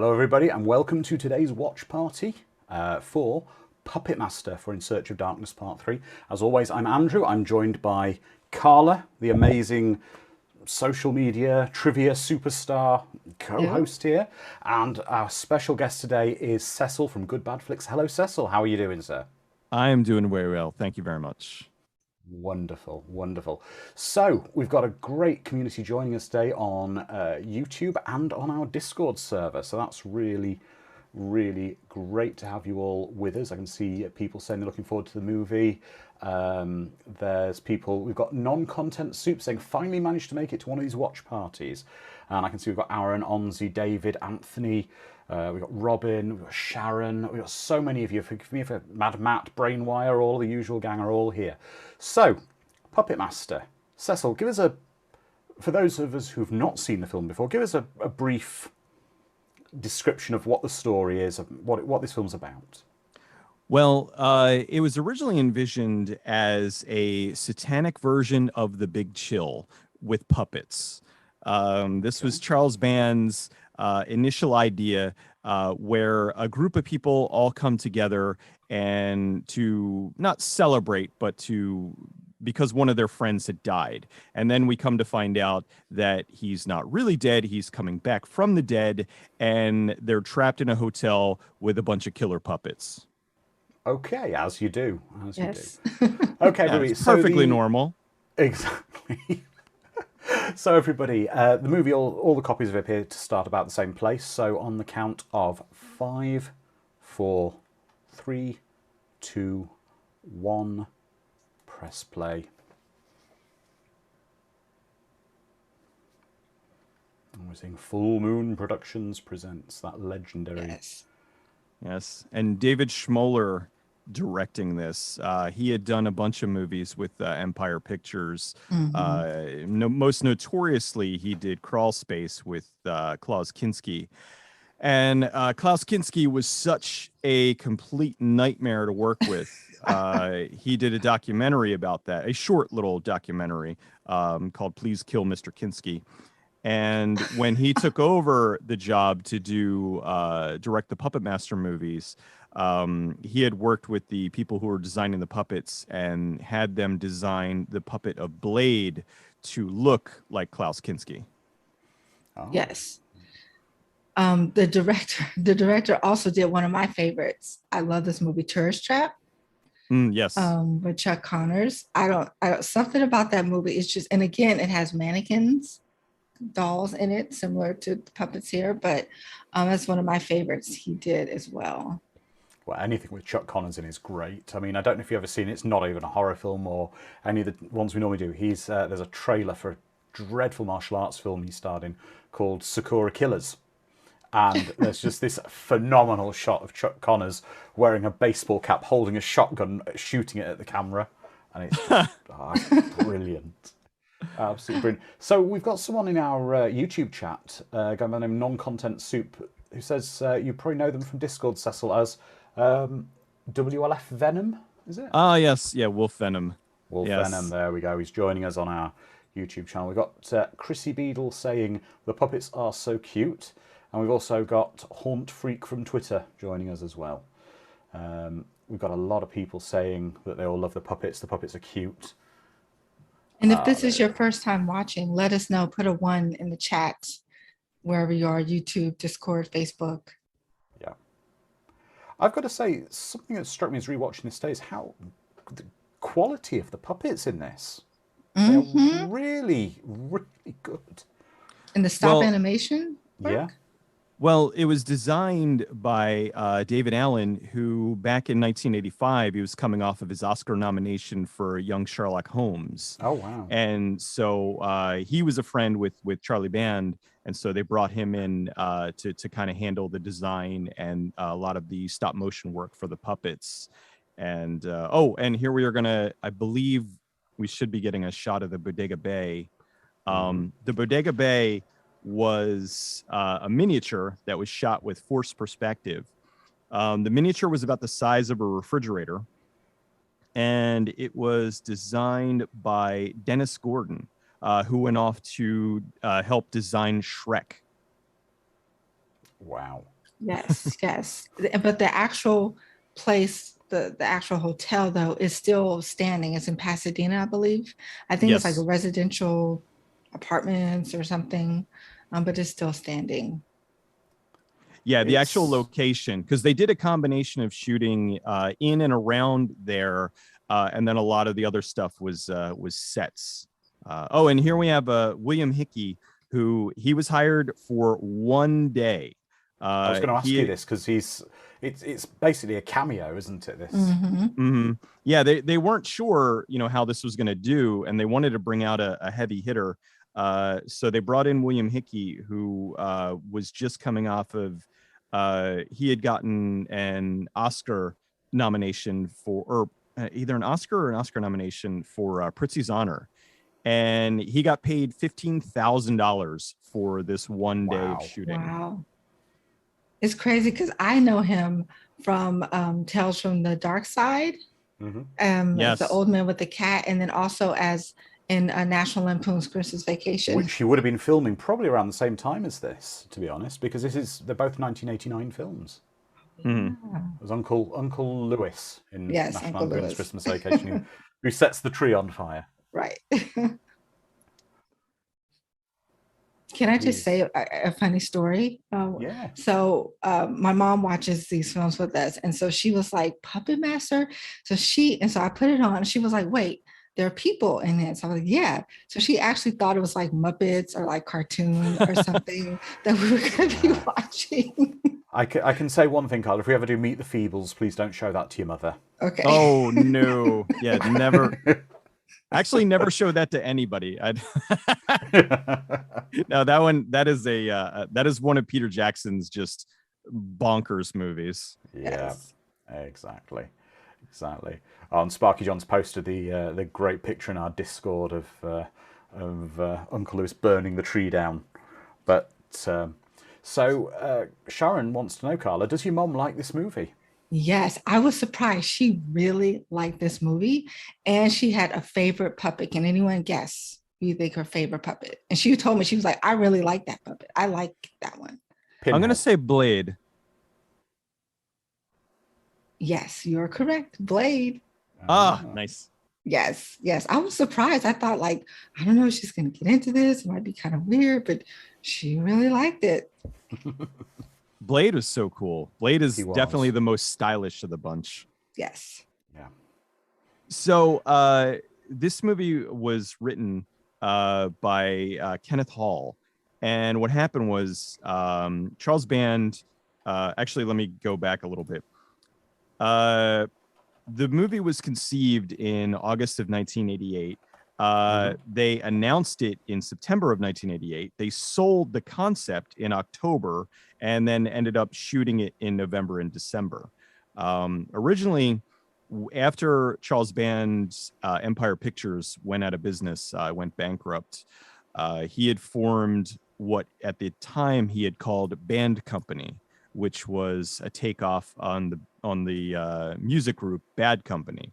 Hello everybody and welcome to today's watch party for Puppet Master for In Search of Darkness Part 3. As always, I'm Andrew. I'm joined by Carla, the amazing social media trivia superstar co-host here. And our special guest today is Cecil from Good Bad Flicks. Hello Cecil, how are you doing, sir? I am doing very well. Thank you very much. Wonderful, wonderful. So we've got a great community joining us today on YouTube and on our Discord server. So that's really, really great to have you all with us. I can see people saying they're looking forward to the movie. There's people, we've got non-content soup saying finally managed to make it to one of these watch parties. And I can see we've got Aaron, Onzi, David, Anthony. We've got Robin, we've got Sharon, we've got so many of you. Forgive me for Mad Matt, Brainwire, all the usual gang are all here. So, Puppet Master. Cecil, give us for those of us who've not seen the film before, give us a brief description of what the story is, of what this film's about. Well, it was originally envisioned as a satanic version of The Big Chill with puppets. This was Charles Band's initial idea, where a group of people all come together and to not celebrate, but because one of their friends had died. And then we come to find out that he's not really dead. He's coming back from the dead, and they're trapped in a hotel with a bunch of killer puppets. Okay, as you do. Yes. Okay, Yeah, everybody. it's perfectly normal. Exactly. So everybody, the movie, all the copies of it appear to start about the same place. So on the count of 5, 4, 3, 2, 1, press play. And we're seeing Full Moon Productions presents that legendary. Yes, and David Schmoller directing this. He had done a bunch of movies with Empire Pictures. Most notoriously, he did Crawl Space with Klaus Kinski. And Klaus Kinski was such a complete nightmare to work with. He did a documentary about that, a short little documentary called Please Kill Mr. Kinski. And when he took over the job to direct the Puppet Master movies, he had worked with the people who were designing the puppets and had them design the puppet of Blade to look like Klaus Kinski. Oh. Yes. The director also did one of my favorites. I love this movie, Tourist Trap. Yes. With Chuck Connors. I don't something about that movie. It's just, and again, it has mannequins, dolls in it, similar to the puppets here, but that's one of my favorites he did as well. Well, anything with Chuck Connors in is great. I mean, I don't know if you've ever seen it. It's not even a horror film or any of the ones we normally do. There's a trailer for a dreadful martial arts film he starred in called Sakura Killers. And there's just this phenomenal shot of Chuck Connors wearing a baseball cap, holding a shotgun, shooting it at the camera. And it's just brilliant. Absolutely brilliant. So we've got someone in our YouTube chat, a guy by the name Non-Content Soup, who says you probably know them from Discord, Cecil, as WLF Venom, is it? Ah, yes. Yeah, Wolf Venom. Wolf Venom, there we go. He's joining us on our YouTube channel. We've got Chrissy Beadle saying the puppets are so cute. And we've also got Haunt Freak from Twitter joining us as well. We've got a lot of people saying that they all love the puppets. The puppets are cute. And if this is your first time watching, let us know. Put a 1 in the chat, wherever you are, YouTube, Discord, Facebook. Yeah. I've got to say, something that struck me as rewatching this today is how the quality of the puppets in this. They're really, really good. And the stop animation work? Yeah. Well, it was designed by David Allen, who back in 1985, he was coming off of his Oscar nomination for Young Sherlock Holmes. Oh, wow. And so he was a friend with Charlie Band. And so they brought him in to kind of handle the design and a lot of the stop motion work for the puppets. And and here we are I believe we should be getting a shot of the Bodega Bay. The Bodega Bay was a miniature that was shot with forced perspective. The miniature was about the size of a refrigerator, and it was designed by Dennis Gordon, who went off to help design Shrek. Wow. Yes, yes. But the actual place, the actual hotel though, is still standing. It's in Pasadena, I believe. I think it's like a Yes. residential apartments or something, but it's still standing. Yeah, the actual It's location, because they did a combination of shooting in and around there, and then a lot of the other stuff was sets. Oh, and here we have William Hickey, who he was hired for 1 day. I was going to ask you He this because it's basically a cameo, isn't it? This. Hmm. Mhm. Yeah, they weren't sure, how this was going to do, and they wanted to bring out a heavy hitter. So they brought in William Hickey, who was just coming off of he had gotten an Oscar nomination for, or either an Oscar or an Oscar nomination for Prizzi's Honor, and he got paid $15,000 for this 1 day of Wow. shooting. Wow. It's crazy because I know him from Tales from the Dark Side, Hmm. the Yes. old man with the cat, and then also as in National Lampoon's Christmas Vacation. Which he would have been filming probably around the same time as this, to be honest, because they're both 1989 films. Mhm. Yeah. It was Uncle Lewis in Yes, National Uncle Lampoon's Lewis. Christmas Vacation who sets the tree on fire. Right. Can I just say He's a funny story? yeah. My mom watches these films with us, and so she was like, "Puppet Master." So I put it on. And she was like, "Wait, there are people in it." So I was like, "Yeah." So she actually thought it was like Muppets or like cartoon or something that we were going to be Yeah. watching. I can say one thing, Carl. If we ever do Meet the Feebles, please don't show that to your mother. Okay. Oh no. Yeah, never. Actually, never show that to anybody. No, that is one of Peter Jackson's just bonkers movies. Yeah, Yes. exactly. Exactly. And Sparky John's posted the great picture in our Discord of Uncle Lewis burning the tree down. But Sharon wants to know, Carla, does your mom like this movie? Yes, I was surprised. She really liked this movie and she had a favorite puppet. Can anyone guess who you think her favorite puppet? And she told me, she was like, I really like that puppet. I like that one. I'm gonna Pinhead. say Blade. Yes, you're correct. Blade. Ah, Ah. nice. Yes, yes. I was surprised. I thought, like, I don't know if she's going to get into this. It might be kind of weird, but she really liked it. Blade was so cool. Blade He is was. definitely the most stylish of the bunch. Yes. Yeah. So this movie was written by Kenneth Hall. And what happened was Charles Band, actually, let me go back a little bit. The movie was conceived in August of 1988. They announced it in September of 1988. They sold the concept in October and then ended up shooting it in November and December. Originally, after Charles Band's Empire Pictures went out of business, went bankrupt, he had formed what at the time he had called Band Company, which was a takeoff on the music group Bad Company.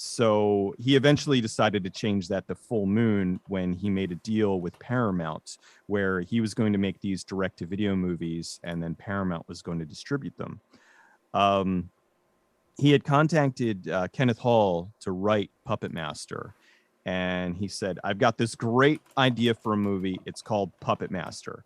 So he eventually decided to change that to Full Moon when he made a deal with Paramount, where he was going to make these direct-to-video movies, and then Paramount was going to distribute them. He had contacted Kenneth Hall to write Puppet Master, and he said, "I've got this great idea for a movie. It's called Puppet Master."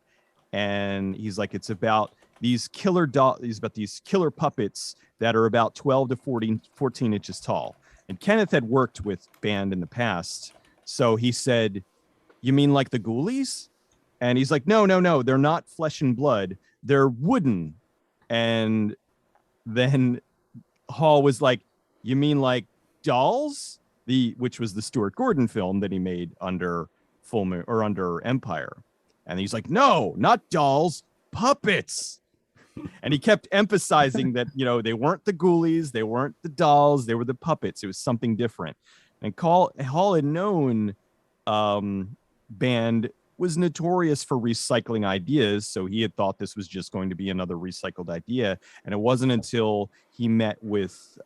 And he's like, "It's about these killer puppets that are about 12 to 14 inches tall." And Kenneth had worked with Band in the past. So he said, "You mean like the Ghoulies?" And he's like, no, they're not flesh and blood. They're wooden. And then Hall was like, "You mean like Dolls?" Which was the Stuart Gordon film that he made under Full Moon or under Empire. And he's like, "No, not dolls, puppets." And he kept emphasizing that, they weren't the Ghoulies, they weren't the dolls, they were the puppets. It was something different. And Hall had known Band was notorious for recycling ideas, so he had thought this was just going to be another recycled idea. And it wasn't until he met with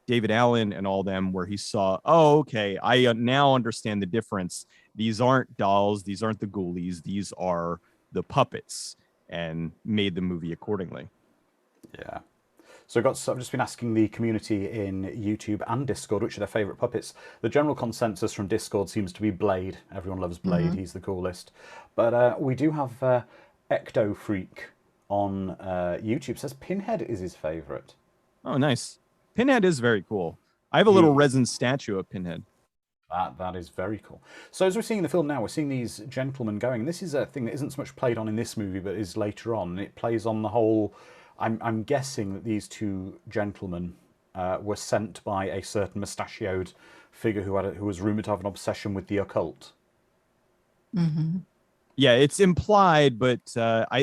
David Allen and all them where he saw, oh, okay, I now understand the difference. These aren't dolls, these aren't the Ghoulies, these are the puppets. and made the movie accordingly. Yeah. So I've just been asking the community in YouTube and Discord which are their favourite puppets. The general consensus from Discord seems to be Blade. Everyone loves Blade. He's the coolest. But we do have Ecto Freak on YouTube says Pinhead is his favourite. Oh, nice. Pinhead is very cool. I have a little resin statue of Pinhead. That is very cool. So as we're seeing in the film now, we're seeing these gentlemen going. And this is a thing that isn't so much played on in this movie, but is later on. And it plays on the whole... I'm guessing that these two gentlemen were sent by a certain mustachioed figure who was rumoured to have an obsession with the occult. Mm-hmm. Yeah, it's implied, but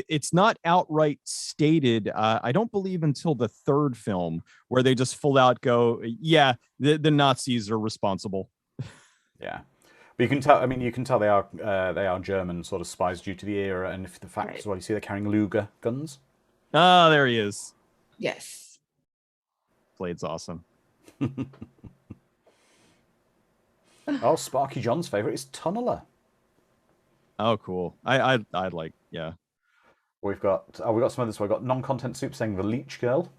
it's not outright stated. I don't believe until the third film, where they just full out go, yeah, the Nazis are responsible. Yeah. But you can tell. I mean, you can tell they are German sort of spies due to the era, and if the fact as well, you see they're carrying Luger guns. Oh, there he is. Yes. Blade's awesome. Oh, Sparky John's favorite is Tunneler. Oh, cool. I'd like, yeah. We've got some others. We've got non-content soup saying the Leech Girl,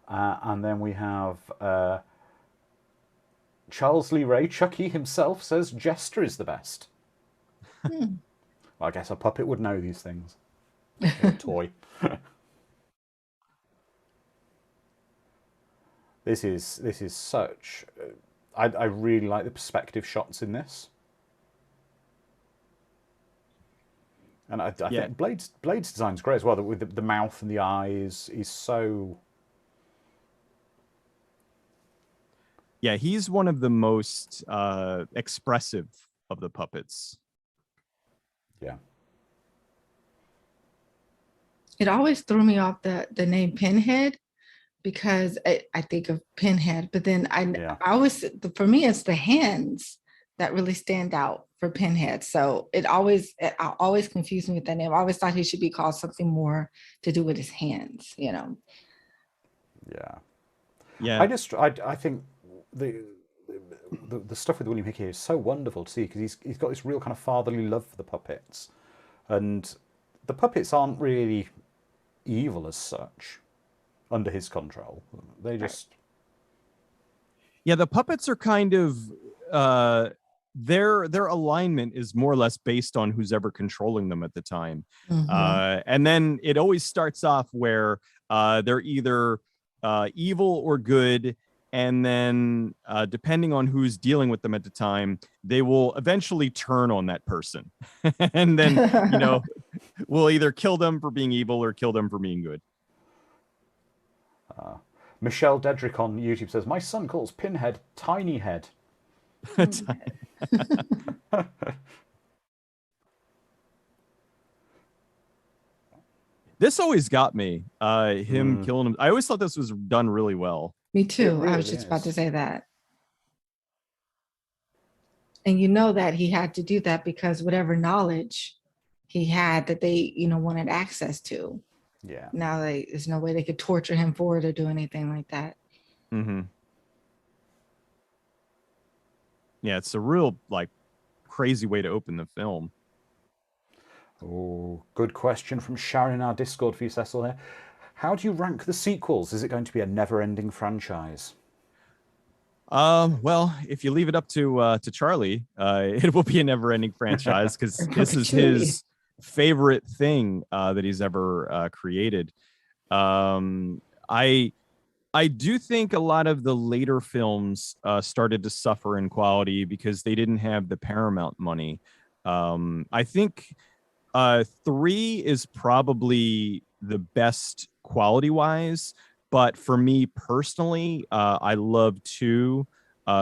and then we have Charles Lee Ray. Chucky himself says Jester is the best. Well, I guess a puppet would know these things. Or a toy. This is such. I really like the perspective shots in this, and I think Blade's design's great as well. With the mouth and the eyes, is so. Yeah, he's one of the most expressive of the puppets. Yeah. It always threw me off the name Pinhead, because I think of Pinhead, but then I always, for me, it's the hands that really stand out for Pinhead. So it always confused me with that name. I always thought he should be called something more to do with his hands, you know? Yeah. Yeah. I think the stuff with William Hickey is so wonderful to see, because he's got this real kind of fatherly love for the puppets, and the puppets aren't really evil as such under his control. They just... Yeah, the puppets are kind of... their alignment is more or less based on who's ever controlling them at the time. And then it always starts off where they're either evil or good, and then depending on who's dealing with them at the time, they will eventually turn on that person. And then, you know, we'll either kill them for being evil or kill them for being good. Michelle Dedrick on YouTube says, my son calls Pinhead Tiny Head. This always got me, him killing him. I always thought this was done really well. Me too. Really I was just about to say that. And you know that he had to do that because whatever knowledge he had that they, you know, wanted access to. Yeah. Now there's no way they could torture him for it or do anything like that. Yeah, it's a real, like, crazy way to open the film. Oh, good question from Sharon in our Discord for you, Cecil here. How do you rank the sequels? Is it going to be a never-ending franchise? Well, if you leave it up to Charlie, it will be a never-ending franchise, because this is his favorite thing that he's ever created. I do think a lot of the later films started to suffer in quality because they didn't have the Paramount money. I think 3 is probably the best quality-wise, but for me personally, I love 2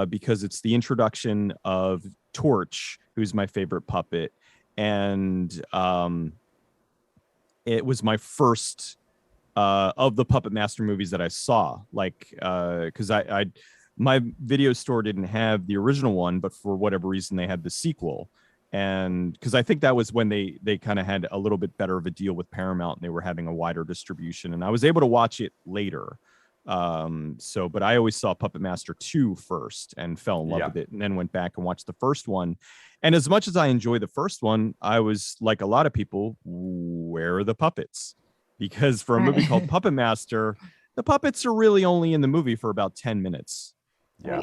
because it's the introduction of Torch, who's my favorite puppet, and it was my first of the Puppet Master movies that I saw, like, because my video store didn't have the original one, but for whatever reason they had the sequel, and because I think that was when they kind of had a little bit better of a deal with Paramount and they were having a wider distribution, and I was able to watch it later. But I always saw Puppet Master 2 first and fell in love with it, and then went back and watched the first one. And as much as I enjoy the first one, I was like a lot of people, where are the puppets? Because for a movie called Puppet Master, the puppets are really only in the movie for about 10 minutes. Yeah.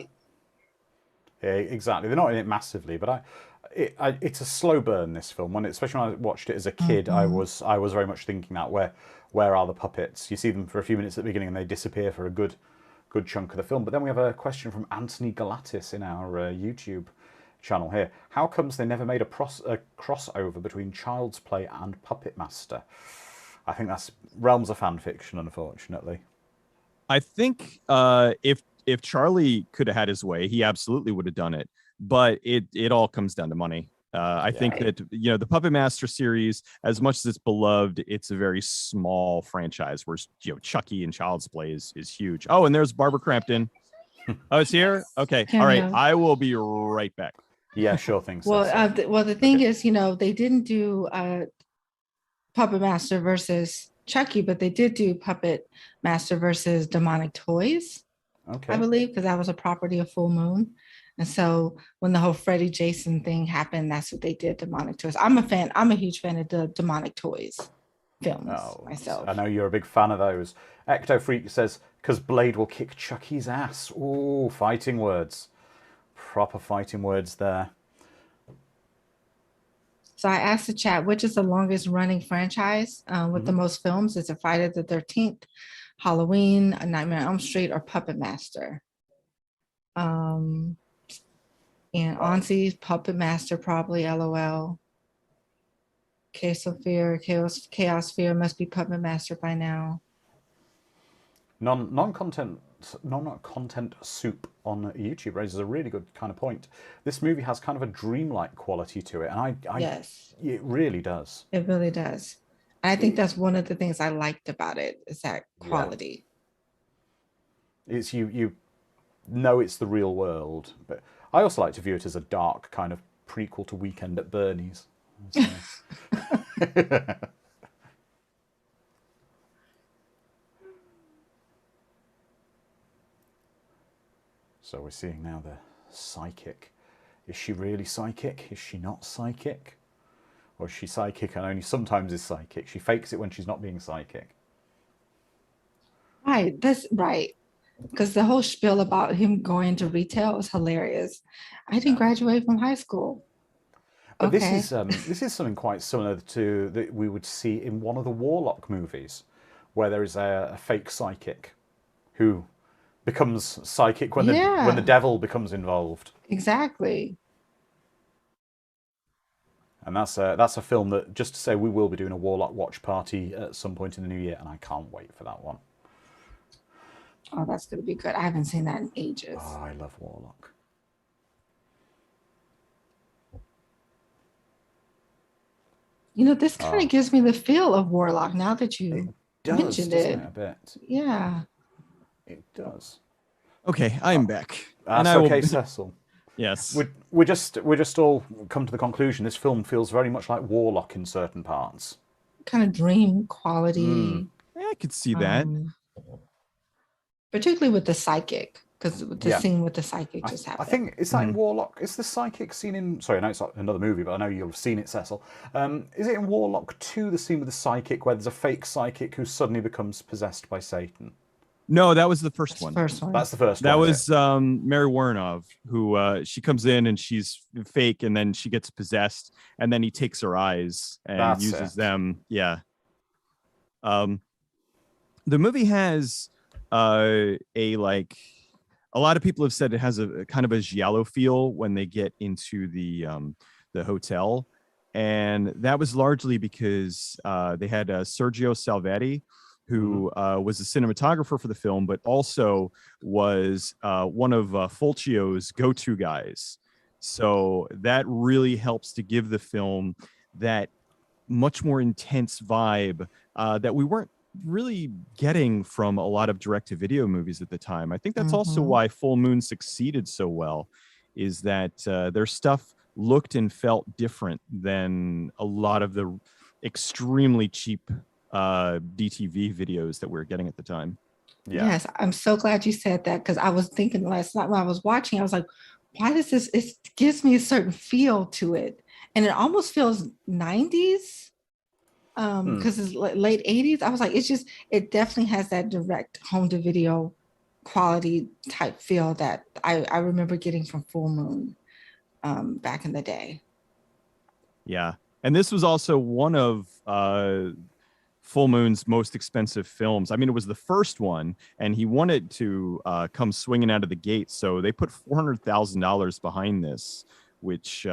Yeah, exactly. They're not in it massively, but it's a slow burn, this film. Especially when I watched it as a kid, I was very much thinking that where are the puppets? You see them for a few minutes at the beginning and they disappear for a good chunk of the film. But then we have a question from Anthony Galatis in our YouTube channel here. How comes they never made a crossover between Child's Play and Puppet Master? I think that's realms of fan fiction, unfortunately. I think if Charlie could have had his way, he absolutely would have done it. But it all comes down to money. I think that, the Puppet Master series, as much as it's beloved, it's a very small franchise, whereas Chucky and Child's Play is huge. Oh, and there's Barbara Crampton. Oh, it's here? Okay. All right. I will be right back. Yeah, sure thing. Well, the thing is, they didn't do Puppet Master versus Chucky, but they did do Puppet Master versus Demonic Toys. Okay. I believe, because that was a property of Full Moon. And so when the whole Freddy Jason thing happened, that's what they did, Demonic Toys. I'm a huge fan of the Demonic Toys films myself. I know you're a big fan of those. Ecto Freak says, because Blade will kick Chucky's ass. Ooh, fighting words. Proper fighting words there. So I asked the chat, which is the longest running franchise with the most films? Is it Friday the 13th, Halloween, A Nightmare on Elm Street, or Puppet Master? And Auntie's Puppet Master, probably, LOL. Chaos Fear must be Puppet Master by now. Non-content soup on YouTube raises a really good kind of point. This movie has kind of a dreamlike quality to it, and yes, it really does. It really does. I think that's one of the things I liked about it, is that quality. Yeah. It's you know it's the real world, but I also like to view it as a dark kind of prequel to Weekend at Bernie's. So. So we're seeing now the psychic. Is she really psychic? Is she not psychic? Or is she psychic and only sometimes is psychic? She fakes it when she's not being psychic. Right, that's right. Because the whole spiel about him going to retail is hilarious. I didn't graduate from high school. But this is something quite similar to that we would see in one of the Warlock movies, where there is a fake psychic who becomes psychic when the devil becomes involved. Exactly. And that's a film that, just to say, we will be doing a Warlock watch party at some point in the new year, and I can't wait for that one. Oh, that's going to be good. I haven't seen that in ages. Oh, I love Warlock. This kind of gives me the feel of Warlock now that you mentioned it. A bit. Yeah. It does. Okay, I'm back. That's okay, Cecil. Yes. We just all come to the conclusion this film feels very much like Warlock in certain parts. Kind of dream quality. Yeah, I could see that. Particularly with the psychic, because the scene with the psychic just happened. I think it's like Warlock. Is the psychic scene in? Sorry, I know it's not another movie, but I know you'll have seen it, Cecil. Is it in Warlock 2, the scene with the psychic, where there's a fake psychic who suddenly becomes possessed by Satan? No, that was the first one. That's the first one. That was Mary Warrenov, who she comes in and she's fake, and then she gets possessed, and then he takes her eyes and uses them. Yeah. The movie has a lot of people have said it has a kind of a giallo feel when they get into the hotel, and that was largely because they had Sergio Salvetti, who was a cinematographer for the film, but also was one of Fulcio's go-to guys. So that really helps to give the film that much more intense vibe that we weren't really getting from a lot of direct-to-video movies at the time. I think that's also why Full Moon succeeded so well, is that their stuff looked and felt different than a lot of the extremely cheap DTV videos that we were getting at the time. Yeah. Yes, I'm so glad you said that because I was thinking last night when I was watching, I was like, why does this, it gives me a certain feel to it. And it almost feels 90s because it's late 80s. I was like, it's just, it definitely has that direct home to video quality type feel that I remember getting from Full Moon back in the day. Yeah. And this was also one of Full Moon's most expensive films. I mean, it was the first one, and he wanted to come swinging out of the gate. So they put $400,000 behind this, which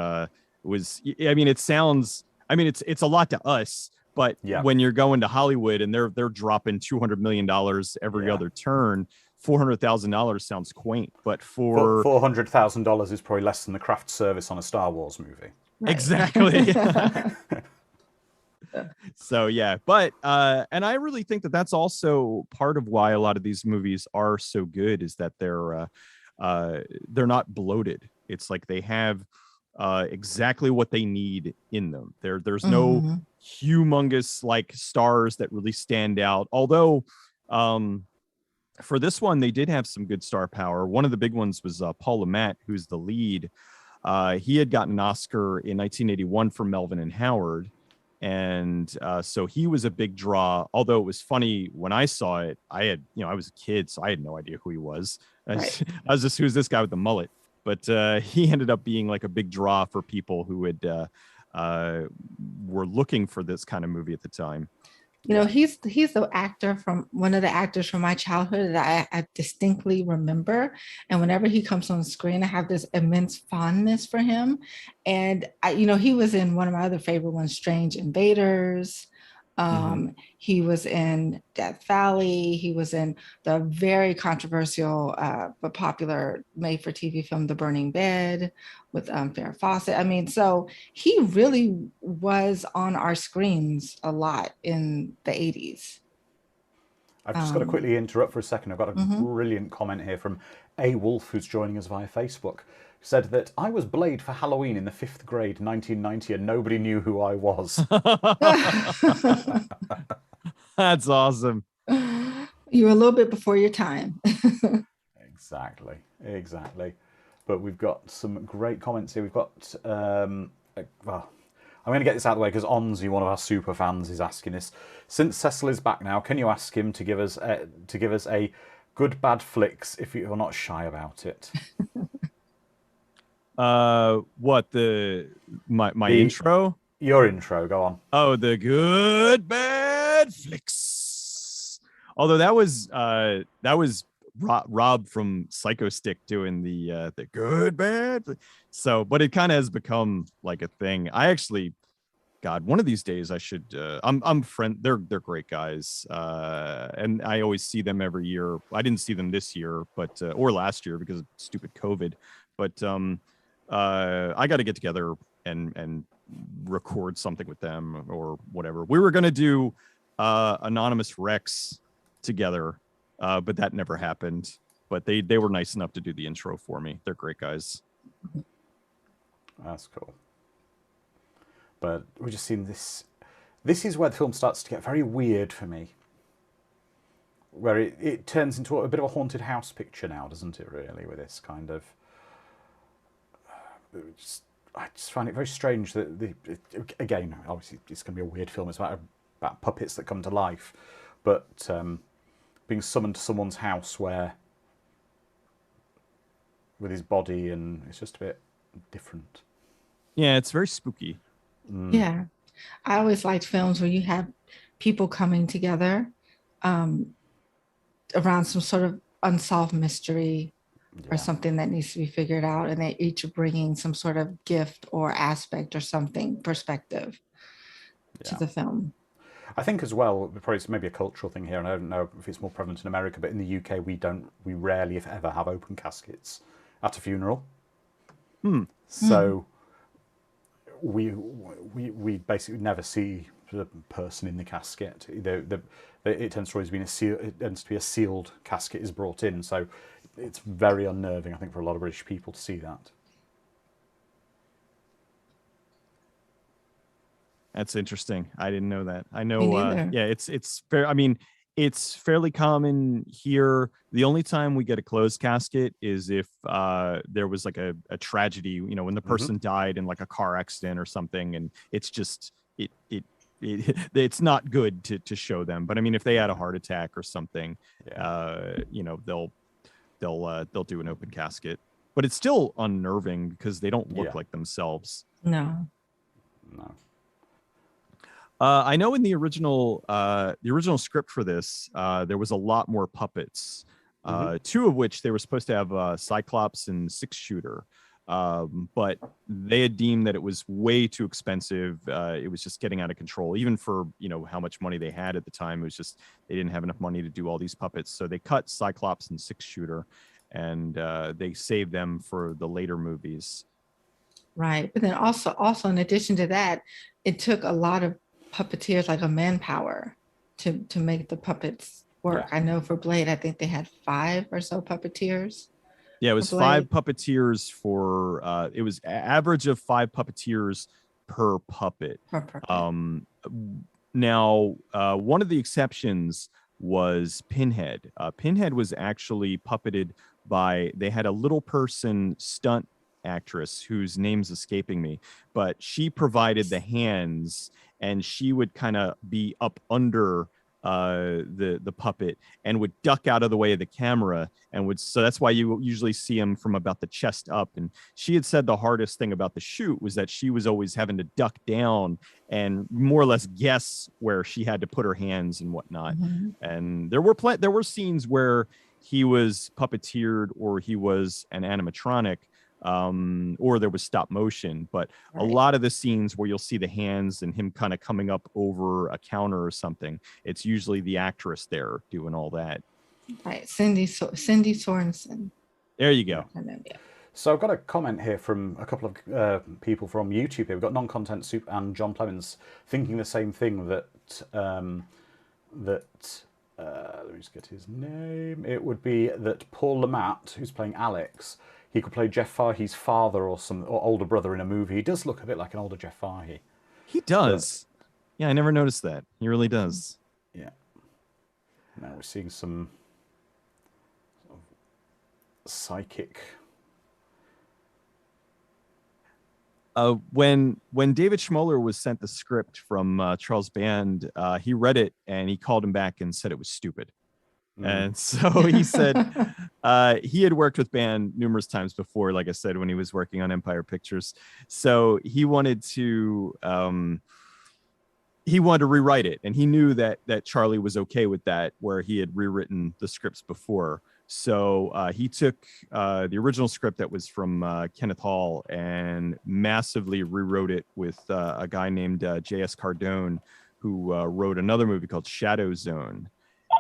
was, I mean, it sounds, I mean, it's a lot to us, but when you're going to Hollywood and they're dropping $200 million every other turn, $400,000 sounds quaint. But for $400,000 is probably less than the craft service on a Star Wars movie. Right. Exactly. So yeah, but and I really think that that's also part of why a lot of these movies are so good, is that they're not bloated. It's like they have exactly what they need in them. There's no humongous like stars that really stand out. Although for this one they did have some good star power. One of the big ones was Paul Matt, who's the lead. He had gotten an Oscar in 1981 for Melvin and Howard. And so he was a big draw. Although it was funny when I saw it, I was a kid, so I had no idea who he was. I was just, who's this guy with the mullet? But he ended up being like a big draw for people who were looking for this kind of movie at the time. You know, he's the actor from one of the actors from my childhood that I distinctly remember. And whenever he comes on screen, I have this immense fondness for him. And he was in one of my other favorite ones, Strange Invaders. He was in Death Valley. He was in the very controversial but popular made-for-TV film The Burning Bed with Farrah Fawcett. I mean, so he really was on our screens a lot in the 80s. I've just got to quickly interrupt for a second. I've got a brilliant comment here from A. Wolf, who's joining us via Facebook. Said that I was Blade for Halloween in the 5th grade, 1990, and nobody knew who I was. That's awesome. You were a little bit before your time. Exactly. But we've got some great comments here. We've got, well, I'm going to get this out of the way because Onzi, one of our super fans, is asking this. Since Cecil is back now, can you ask him to give us a good bad flicks if you're not shy about it? What, my intro? Your intro, go on. Oh, the good bad flicks. Although that was Rob from Psycho Stick doing the good bad. So, but it kind of has become like a thing. I actually, God, one of these days I should. I'm friend. They're great guys, and I always see them every year. I didn't see them this year, but or last year because of stupid COVID. But I got to get together and record something with them or whatever. We were gonna do Anonymous Rex together, but that never happened. But they were nice enough to do the intro for me. They're great guys. That's cool. But we've just seen this. This is where the film starts to get very weird for me. Where it turns into a bit of a haunted house picture now, doesn't it, really, with this kind of... I just find it very strange that, again, obviously it's going to be a weird film. It's about puppets that come to life. But being summoned to someone's house where... with his body, and it's just a bit different. Yeah, it's very spooky. Yeah. I always liked films where you have people coming together around some sort of unsolved mystery or something that needs to be figured out, and they each are bringing some sort of gift or aspect or something, perspective to the film. I think as well, probably it's maybe a cultural thing here, and I don't know if it's more prevalent in America, but in the UK we rarely, if ever, have open caskets at a funeral. So we basically never see the person in the casket. It tends to always be a sealed casket is brought in, so it's very unnerving, I think, for a lot of British people to see that. That's interesting. I didn't know that. I know. Yeah, it's fair. I mean, It's fairly common here. The only time we get a closed casket is if there was like a tragedy, you know, when the person died in like a car accident or something, and it's just it's not good to show them. But I mean, if they had a heart attack or something, you know, they'll do an open casket. But it's still unnerving because they don't look like themselves. No. I know in the original script for this, there was a lot more puppets. Two of which they were supposed to have Cyclops and Six Shooter, but they had deemed that it was way too expensive. It was just getting out of control, even for, you know, how much money they had at the time. It was just they didn't have enough money to do all these puppets, so they cut Cyclops and Six Shooter, and they saved them for the later movies. Right, but then also in addition to that, it took a lot of puppeteers, like a manpower, to make the puppets work. I know for Blade, I think they had 5 or so puppeteers. Yeah, it was 5 puppeteers for it was average of 5 puppeteers per puppet. Now, one of the exceptions was Pinhead. Pinhead was actually puppeted by, they had a little person stunt actress whose name's escaping me, but she provided the hands, and she would kind of be up under the puppet and would duck out of the way of the camera, and would, so that's why you usually see him from about the chest up. And she had said the hardest thing about the shoot was that she was always having to duck down and more or less guess where she had to put her hands and whatnot. And there were scenes where he was puppeteered or he was an animatronic, or there was stop motion, but a lot of the scenes where you'll see the hands and him kind of coming up over a counter or something, it's usually the actress there doing all that. Right, Cindy Sorensen. There you go. So I've got a comment here from a couple of people from YouTube here. We've got Non-Content Soup and John Clemens thinking the same thing, that let me just get his name. It would be that Paul Lamont, who's playing Alex, he could play Jeff Fahey's father or older brother in a movie. He does look a bit like an older Jeff Fahey. He does. Yeah, I never noticed that. He really does. Yeah. Now we're seeing some sort of psychic. When David Schmoller was sent the script from Charles Band, he read it and he called him back and said it was stupid. And so he said he had worked with Band numerous times before, like I said, when he was working on Empire Pictures. So he wanted to rewrite it, and he knew that Charlie was okay with that, where he had rewritten the scripts before. So he took the original script that was from Kenneth Hall and massively rewrote it with a guy named J.S. Cardone, who wrote another movie called Shadow Zone.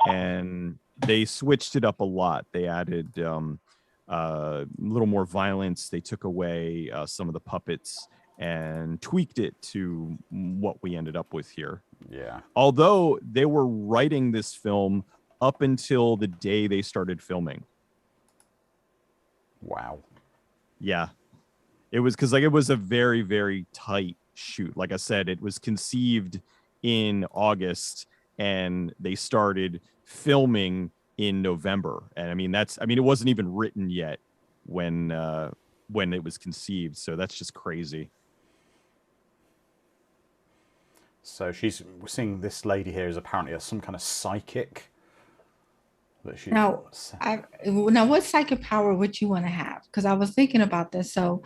And they switched it up a lot. They added a little more violence. They took away some of the puppets and tweaked it to what we ended up with here. Yeah. Although they were writing this film up until the day they started filming. Wow. Yeah. It was because it was a very, very tight shoot. Like I said, it was conceived in August and they started filming in November. And it wasn't even written yet when it was conceived. So that's just crazy. So we're seeing this lady here is apparently some kind of psychic. Now, what psychic power would you want to have? Because I was thinking about this. So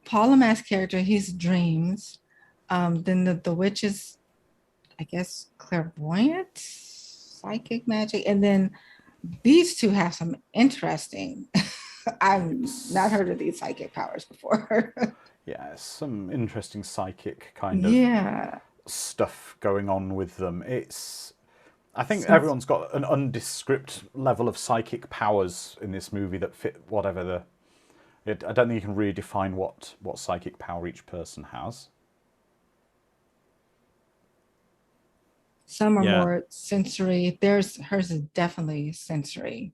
Paul Lamas's character, he's dreams. Then the witch is, I guess, clairvoyant, psychic magic. And then these two have some interesting, I've not heard of these psychic powers before. Yeah, some interesting psychic kind of stuff going on with them. I think everyone's got an undescript level of psychic powers in this movie that fit whatever I don't think you can really define what psychic power each person has. Some are more sensory. Hers is definitely sensory.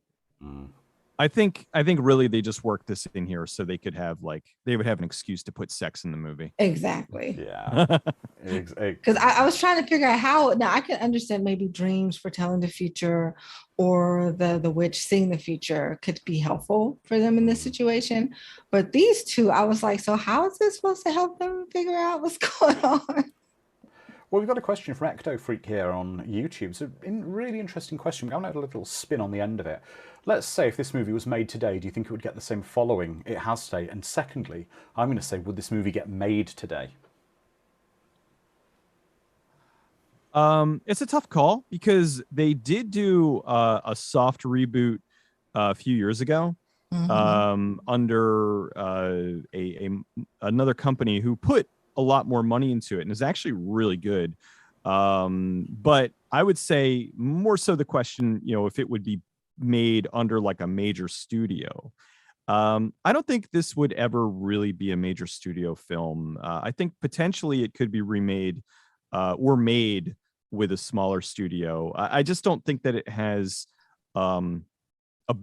I think really they just worked this in here so they could have they would have an excuse to put sex in the movie. Exactly. Yeah. Because I was trying to figure out how. Now I can understand maybe dreams for telling the future, or the witch seeing the future could be helpful for them in this situation. But these two, I was like, so how is this supposed to help them figure out what's going on? Well, we've got a question from Ecto Freak here on YouTube. It's a really interesting question. We haven't had a little spin on the end of it. Let's say if this movie was made today, do you think it would get the same following it has today? And secondly, I'm going to say, would this movie get made today? It's a tough call because they did do a soft reboot a few years ago under another company who put a lot more money into it and is actually really good. But I would say more so the question, if it would be made under like a major studio. I don't think this would ever really be a major studio film. I think potentially it could be remade or made with a smaller studio. I just don't think that it has a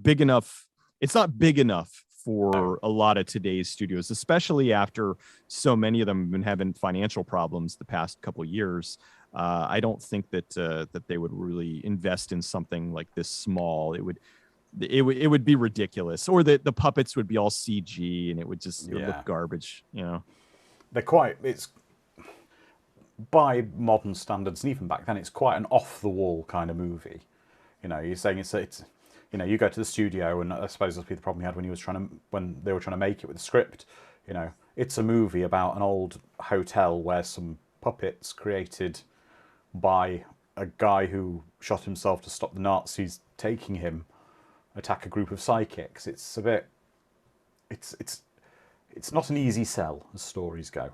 big enough, it's not big enough for a lot of today's studios, especially after so many of them have been having financial problems the past couple of years. I don't think that that they would really invest in something like this small. It would be ridiculous, or the puppets would be all CG and it would just look garbage. They're quite. It's by modern standards, and even back then, it's quite an off-the-wall kind of movie. You're saying it's you go to the studio, and I suppose that'd be the problem he had when they were trying to make it with the script. It's a movie about an old hotel where some puppets created by a guy who shot himself to stop the Nazis taking him attack a group of psychics. It's a bit. It's not an easy sell as stories go.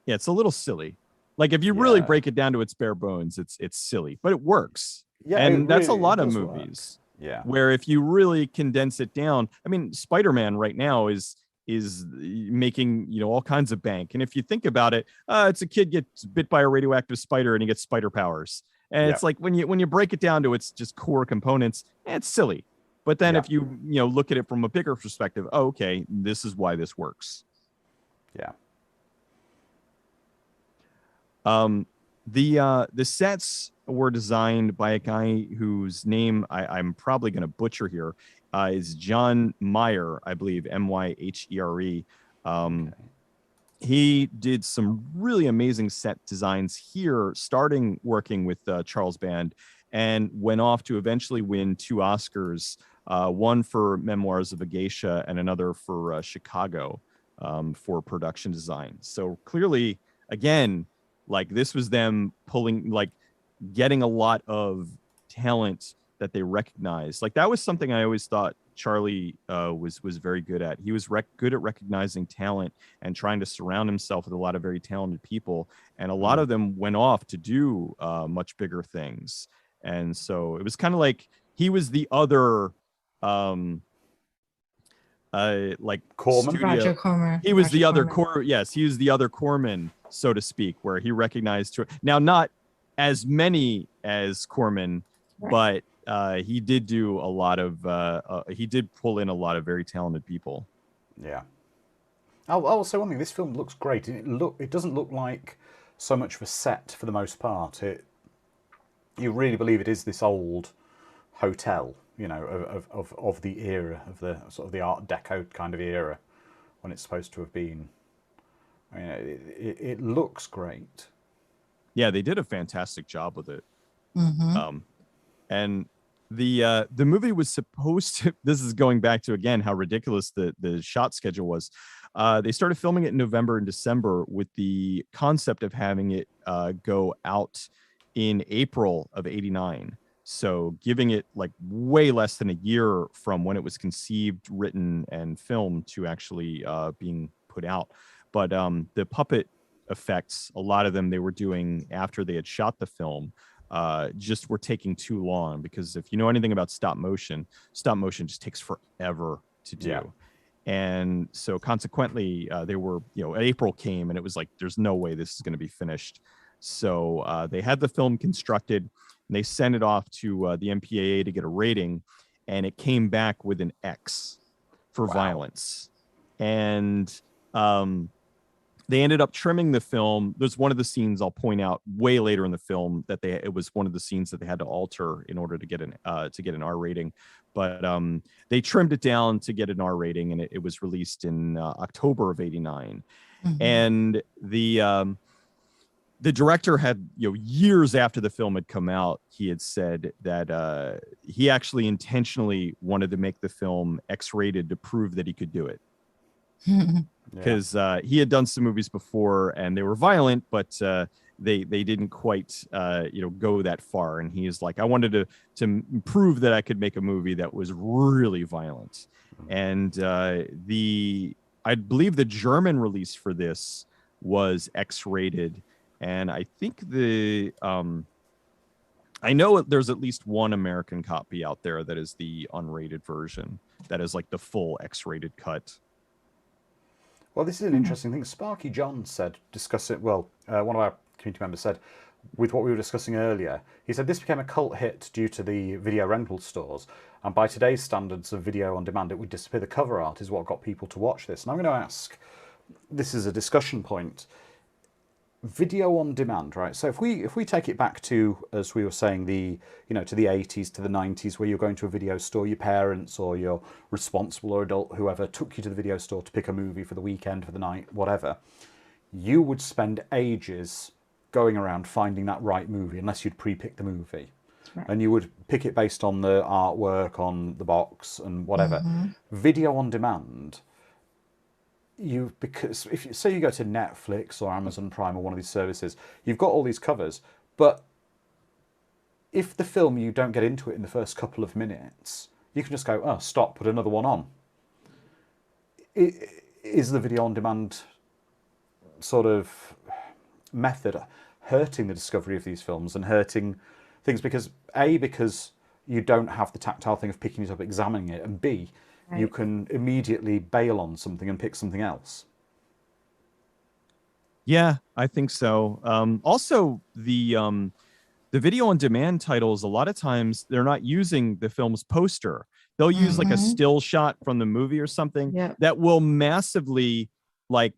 Yeah, it's a little silly. Like if you really break it down to its bare bones, it's silly, but it works. Yeah, and that's a lot of movies. Work. Yeah, where if you really condense it down, I mean, Spider-Man right now is making all kinds of bank. And if you think about it, it's a kid gets bit by a radioactive spider and he gets spider powers. And it's like when you break it down to its just core components, it's silly. But then if you look at it from a bigger perspective, okay, this is why this works. Yeah. The sets were designed by a guy whose name I'm probably going to butcher here. Is John Meyer, I believe, Myhere. He did some really amazing set designs here, starting working with Charles Band, and went off to eventually win 2 Oscars, one for Memoirs of a Geisha and another for Chicago for production design. So clearly, again, like this was them getting a lot of talent that they recognized. Like that was something I always thought Charlie was very good at. He was good at recognizing talent and trying to surround himself with a lot of very talented people. And a lot of them went off to do much bigger things. And so it was kind of like he was the other Corman. Roger Corman. He was the other Corman. Yes, he was the other Corman, so to speak, where he recognized now not as many as Corman, but he did do a lot of he did pull in a lot of very talented people. Yeah. I'll say one thing. This film looks great. It doesn't look like so much of a set for the most part. You really believe it is this old hotel, of the era, of the sort of the Art Deco kind of era when it's supposed to have been. I mean, it looks great. Yeah, they did a fantastic job with it. And the movie was supposed to. This is going back to again how ridiculous the shot schedule was. They started filming it in November and December with the concept of having it go out in April of '89. So giving it like way less than a year from when it was conceived, written, and filmed to actually being put out. But the puppet effects, a lot of them they were doing after they had shot the film, just were taking too long, because if you know anything about stop motion just takes forever to do. Yeah. And so consequently, they were, April came and it was like, there's no way this is going to be finished. So they had the film constructed and they sent it off to the MPAA to get a rating. and it came back with an X for violence. And they ended up trimming the film. There's one of the scenes I'll point out way later in the film that it was one of the scenes that they had to alter in order to get an R rating. But they trimmed it down to get an R rating, and it was released in October of '89. And the director had, years after the film had come out, he had said that he actually intentionally wanted to make the film X-rated to prove that he could do it. Because he had done some movies before and they were violent, but they didn't quite go that far. And he is like, I wanted to prove that I could make a movie that was really violent. And I believe the German release for this was X-rated. And I think I know there's at least one American copy out there that is the unrated version, that is like the full X-rated cut. Well, this is an interesting thing. Sparky John said, one of our community members said, with what we were discussing earlier, he said this became a cult hit due to the video rental stores. And by today's standards of video on demand, it would disappear. The cover art is what got people to watch this. And I'm going to ask, this is a discussion point, video on demand, right? So if we take it back to, as we were saying, to the 80s, to the 90s, where you're going to a video store, your parents or your responsible or adult, whoever, took you to the video store to pick a movie for the weekend, for the night, whatever, you would spend ages going around finding that right movie, unless you'd pre-pick the movie. Right. And you would pick it based on the artwork on the box and whatever. Video on demand, because if you say you go to Netflix or Amazon Prime or one of these services, you've got all these covers, but if the film, you don't get into it in the first couple of minutes, you can just go, oh, stop, put another one on. Is the video on demand sort of method hurting the discovery of these films and hurting things? Because because you don't have the tactile thing of picking it up, examining it, and B, you can immediately bail on something and pick something else. Yeah, I think so. Also, the video on demand titles, a lot of times they're not using the film's poster. They'll use like a still shot from the movie or something that will massively like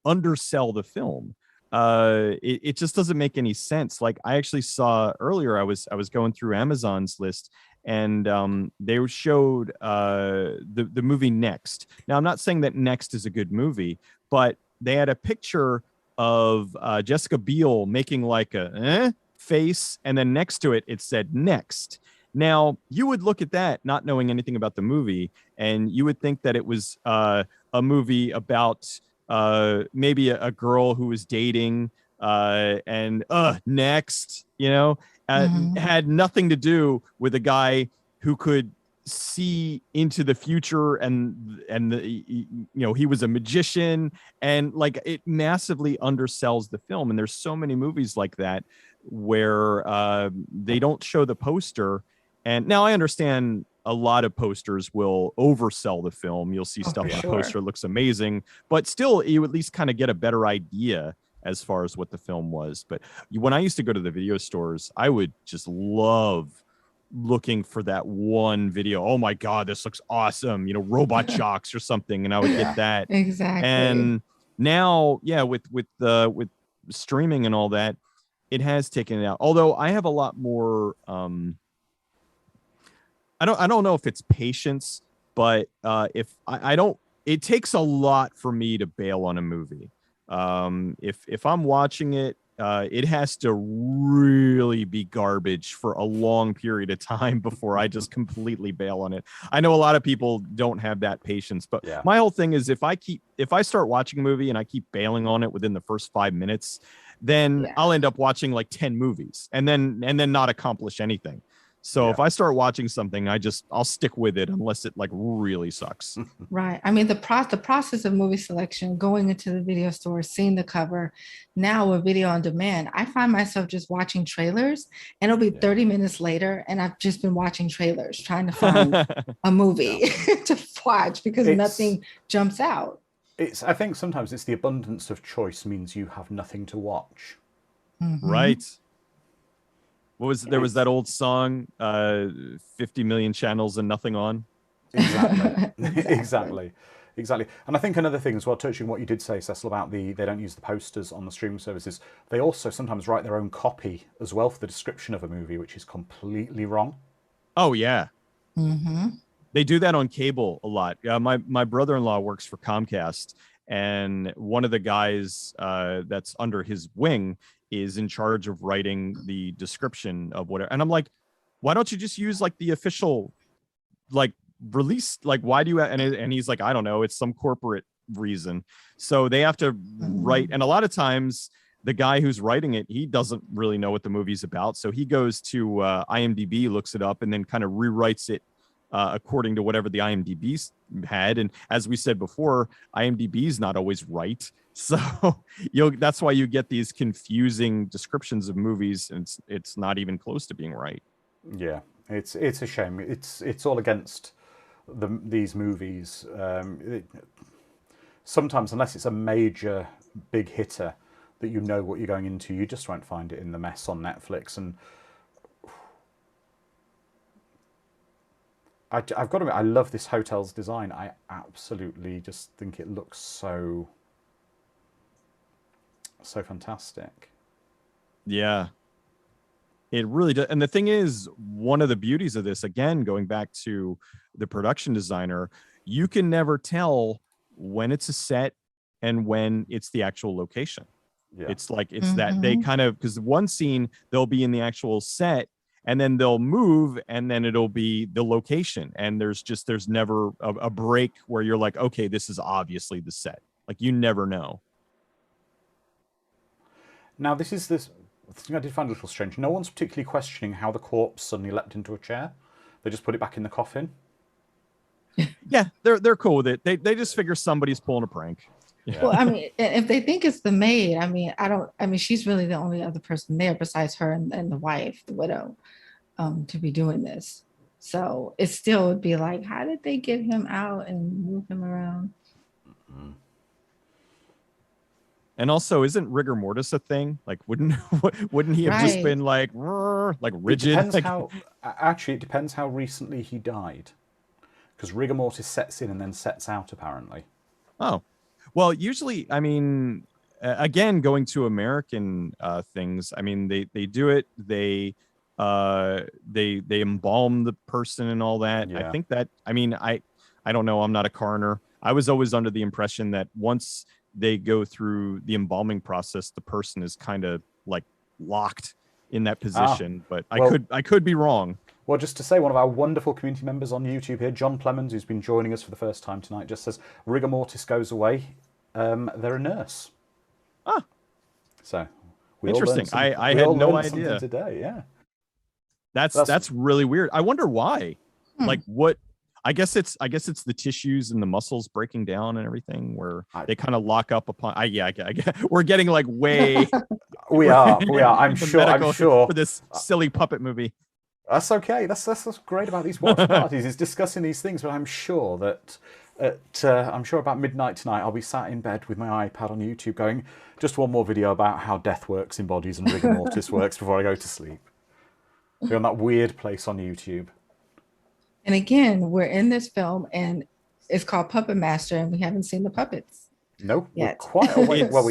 undersell the film. It just doesn't make any sense. Like I actually saw earlier, I was going through Amazon's list, and they showed the movie Next. Now, I'm not saying that Next is a good movie, but they had a picture of Jessica Biel making like a face, and then next to it, it said Next. Now, you would look at that, not knowing anything about the movie, and you would think that it was a movie about maybe a girl who was dating and next, had nothing to do with a guy who could see into the future, and he was a magician, and like it massively undersells the film. And there's so many movies like that where they don't show the poster. And now I understand a lot of posters will oversell the film. You'll see stuff on the poster looks amazing, but still you at least kind of get a better idea as far as what the film was. But when I used to go to the video stores, I would just love looking for that one video. Oh my God, this looks awesome. Robot Jocks or something. And I would get that. Exactly. And now, with streaming and all that, it has taken it out. Although I have a lot more, I don't know if it's patience, but if I don't, it takes a lot for me to bail on a movie. If I'm watching it, it has to really be garbage for a long period of time before I just completely bail on it. I know a lot of people don't have that patience, but my whole thing is if I start watching a movie and I keep bailing on it within the first 5 minutes, then I'll end up watching like 10 movies and then not accomplish anything. So if I start watching something, I'll stick with it unless it like really sucks. Right. I mean, the process of movie selection, going into the video store, seeing the cover, now with video on demand, I find myself just watching trailers, and it'll be 30 minutes later, and I've just been watching trailers, trying to find a movie to watch because nothing jumps out. I think sometimes it's the abundance of choice means you have nothing to watch. Right. there was that old song, 50 million channels and nothing on. Exactly. Exactly. And I think another thing as well, touching what you did say, Cecil, about they don't use the posters on the streaming services. They also sometimes write their own copy as well for the description of a movie, which is completely wrong. Oh yeah. Mm-hmm. They do that on cable a lot. My brother-in-law works for Comcast, and one of the guys that's under his wing is in charge of writing the description of whatever. And I'm like, why don't you just use like the official like release? Like, why do you? And he's like, I don't know. It's some corporate reason. So they have to write. And a lot of times the guy who's writing it, he doesn't really know what the movie's about. So he goes to IMDb, looks it up, and then kind of rewrites it according to whatever the IMDb had. And as we said before, IMDb is not always right. So that's why you get these confusing descriptions of movies, and it's not even close to being right. Yeah, it's a shame. It's all against these movies. Sometimes, unless it's a major big hitter that you know what you're going into, you just won't find it in the mess on Netflix. And I've got to admit, I love this hotel's design. I absolutely just think it looks so fantastic. Yeah, it really does. And the thing is, one of the beauties of this, again, going back to the production designer, you can never tell when it's a set and when it's the actual location. Yeah. It's like, it's that they kind of, because one scene, they'll be in the actual set, and then they'll move, and then it'll be the location. And there's never a break where you're like, okay, this is obviously the set. Like, you never know. Now, this thing I did find a little strange. No one's particularly questioning how the corpse suddenly leapt into a chair. They just put it back in the coffin. Yeah, they're cool with it. They just figure somebody's pulling a prank. Yeah. Well, I mean, if they think it's the maid, I mean, she's really the only other person there besides her and the wife, the widow, to be doing this. So it still would be like, how did they get him out and move him around? And also, isn't rigor mortis a thing? Like, wouldn't he have just been like rigid? It depends how recently he died, because rigor mortis sets in and then sets out apparently. Oh, well, usually, I mean, again, going to American things, I mean, they do it. They embalm the person and all that. Yeah. I think that, I mean, I don't know. I'm not a coroner. I was always under the impression that once they go through the embalming process, the person is kind of like locked in that position. But I could be wrong. Well, just to say, one of our wonderful community members on YouTube here, John Plemons, who's been joining us for the first time tonight, just says rigor mortis goes away. They're a nurse. Ah, so interesting. I had no idea today. Yeah, that's really weird. I wonder why. Like, what? I guess it's the tissues and the muscles breaking down and everything, where they kind of lock up upon. We're getting like way. we are. I'm sure for this silly puppet movie. That's okay. That's what's great about these watch parties, is discussing these things. But I'm sure that I'm sure about midnight tonight, I'll be sat in bed with my iPad on YouTube, going, just one more video about how death works in bodies and rigor mortis works before I go to sleep. We're on that weird place on YouTube. And again, we're in this film, and it's called Puppet Master, and we haven't seen the puppets. No, yet. We're quite a way. Well,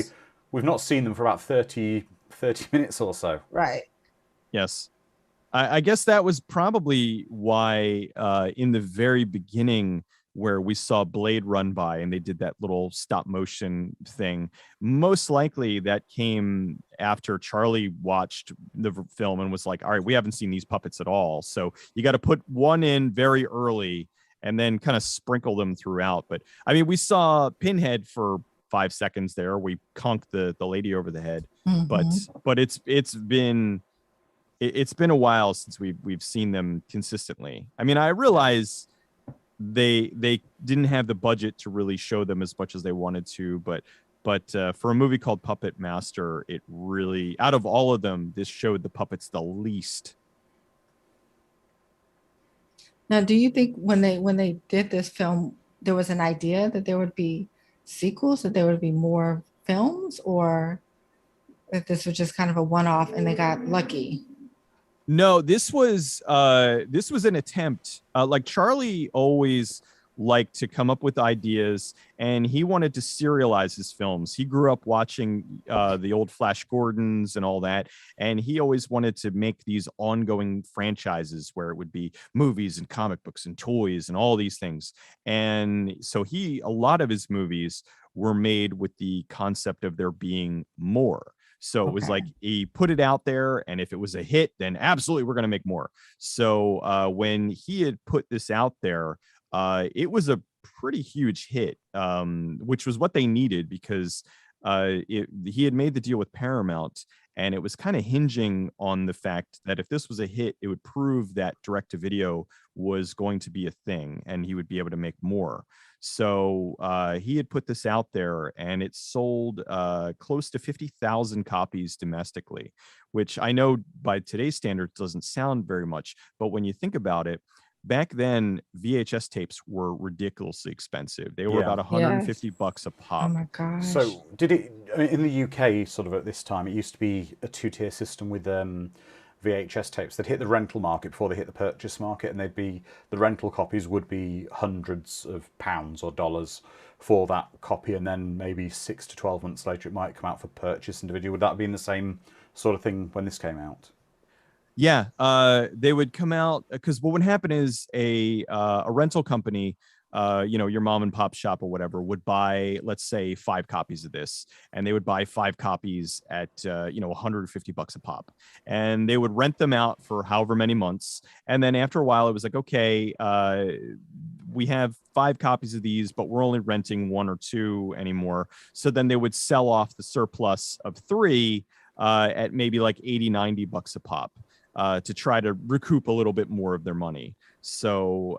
we've not seen them for about 30 minutes or so. Right. Yes. I guess that was probably why in the very beginning, where we saw Blade run by and they did that little stop motion thing, most likely that came after Charlie watched the film and was like, all right, we haven't seen these puppets at all. So you got to put one in very early and then kind of sprinkle them throughout. But I mean, we saw Pinhead for 5 seconds there. We conked the lady over the head, but it's been a while since we've seen them consistently. I mean, I realize they didn't have the budget to really show them as much as they wanted to, but for a movie called Puppet Master, it really, out of all of them, this showed the puppets the least. Now, do you think when they did this film, there was an idea that there would be sequels, that there would be more films, or that this was just kind of a one-off and they got lucky? No, this was an attempt. Like Charlie always liked to come up with ideas, and he wanted to serialize his films. He grew up watching the old Flash Gordons and all that, and he always wanted to make these ongoing franchises where it would be movies and comic books and toys and all these things. And so a lot of his movies were made with the concept of there being more. So it was like he put it out there, and if it was a hit, then absolutely we're going to make more. So when he had put this out there, it was a pretty huge hit, which was what they needed, because he had made the deal with Paramount, and it was kind of hinging on the fact that if this was a hit, it would prove that direct-to-video was going to be a thing, and he would be able to make more. So he had put this out there, and it sold close to 50,000 copies domestically, which I know by today's standards doesn't sound very much, but when you think about it, back then VHS tapes were ridiculously expensive. They were about 150 bucks a pop. Oh my gosh. So did it, in the UK sort of at this time, it used to be a two-tier system with VHS tapes. They'd hit the rental market before they hit the purchase market, and the rental copies would be hundreds of pounds or dollars for that copy, and then maybe 6 to 12 months later it might come out for purchase individual. Would that be in the same sort of thing when this came out? Yeah, they would come out, because what would happen is a rental company, your mom and pop shop or whatever, would buy, let's say, 5 copies of this, and they would buy 5 copies at 150 bucks a pop, and they would rent them out for however many months, and then after a while it was like, okay, we have 5 copies of these, but we're only renting 1 or 2 anymore. So then they would sell off the surplus of 3 at maybe like 80-90 bucks a pop, to try to recoup a little bit more of their money. So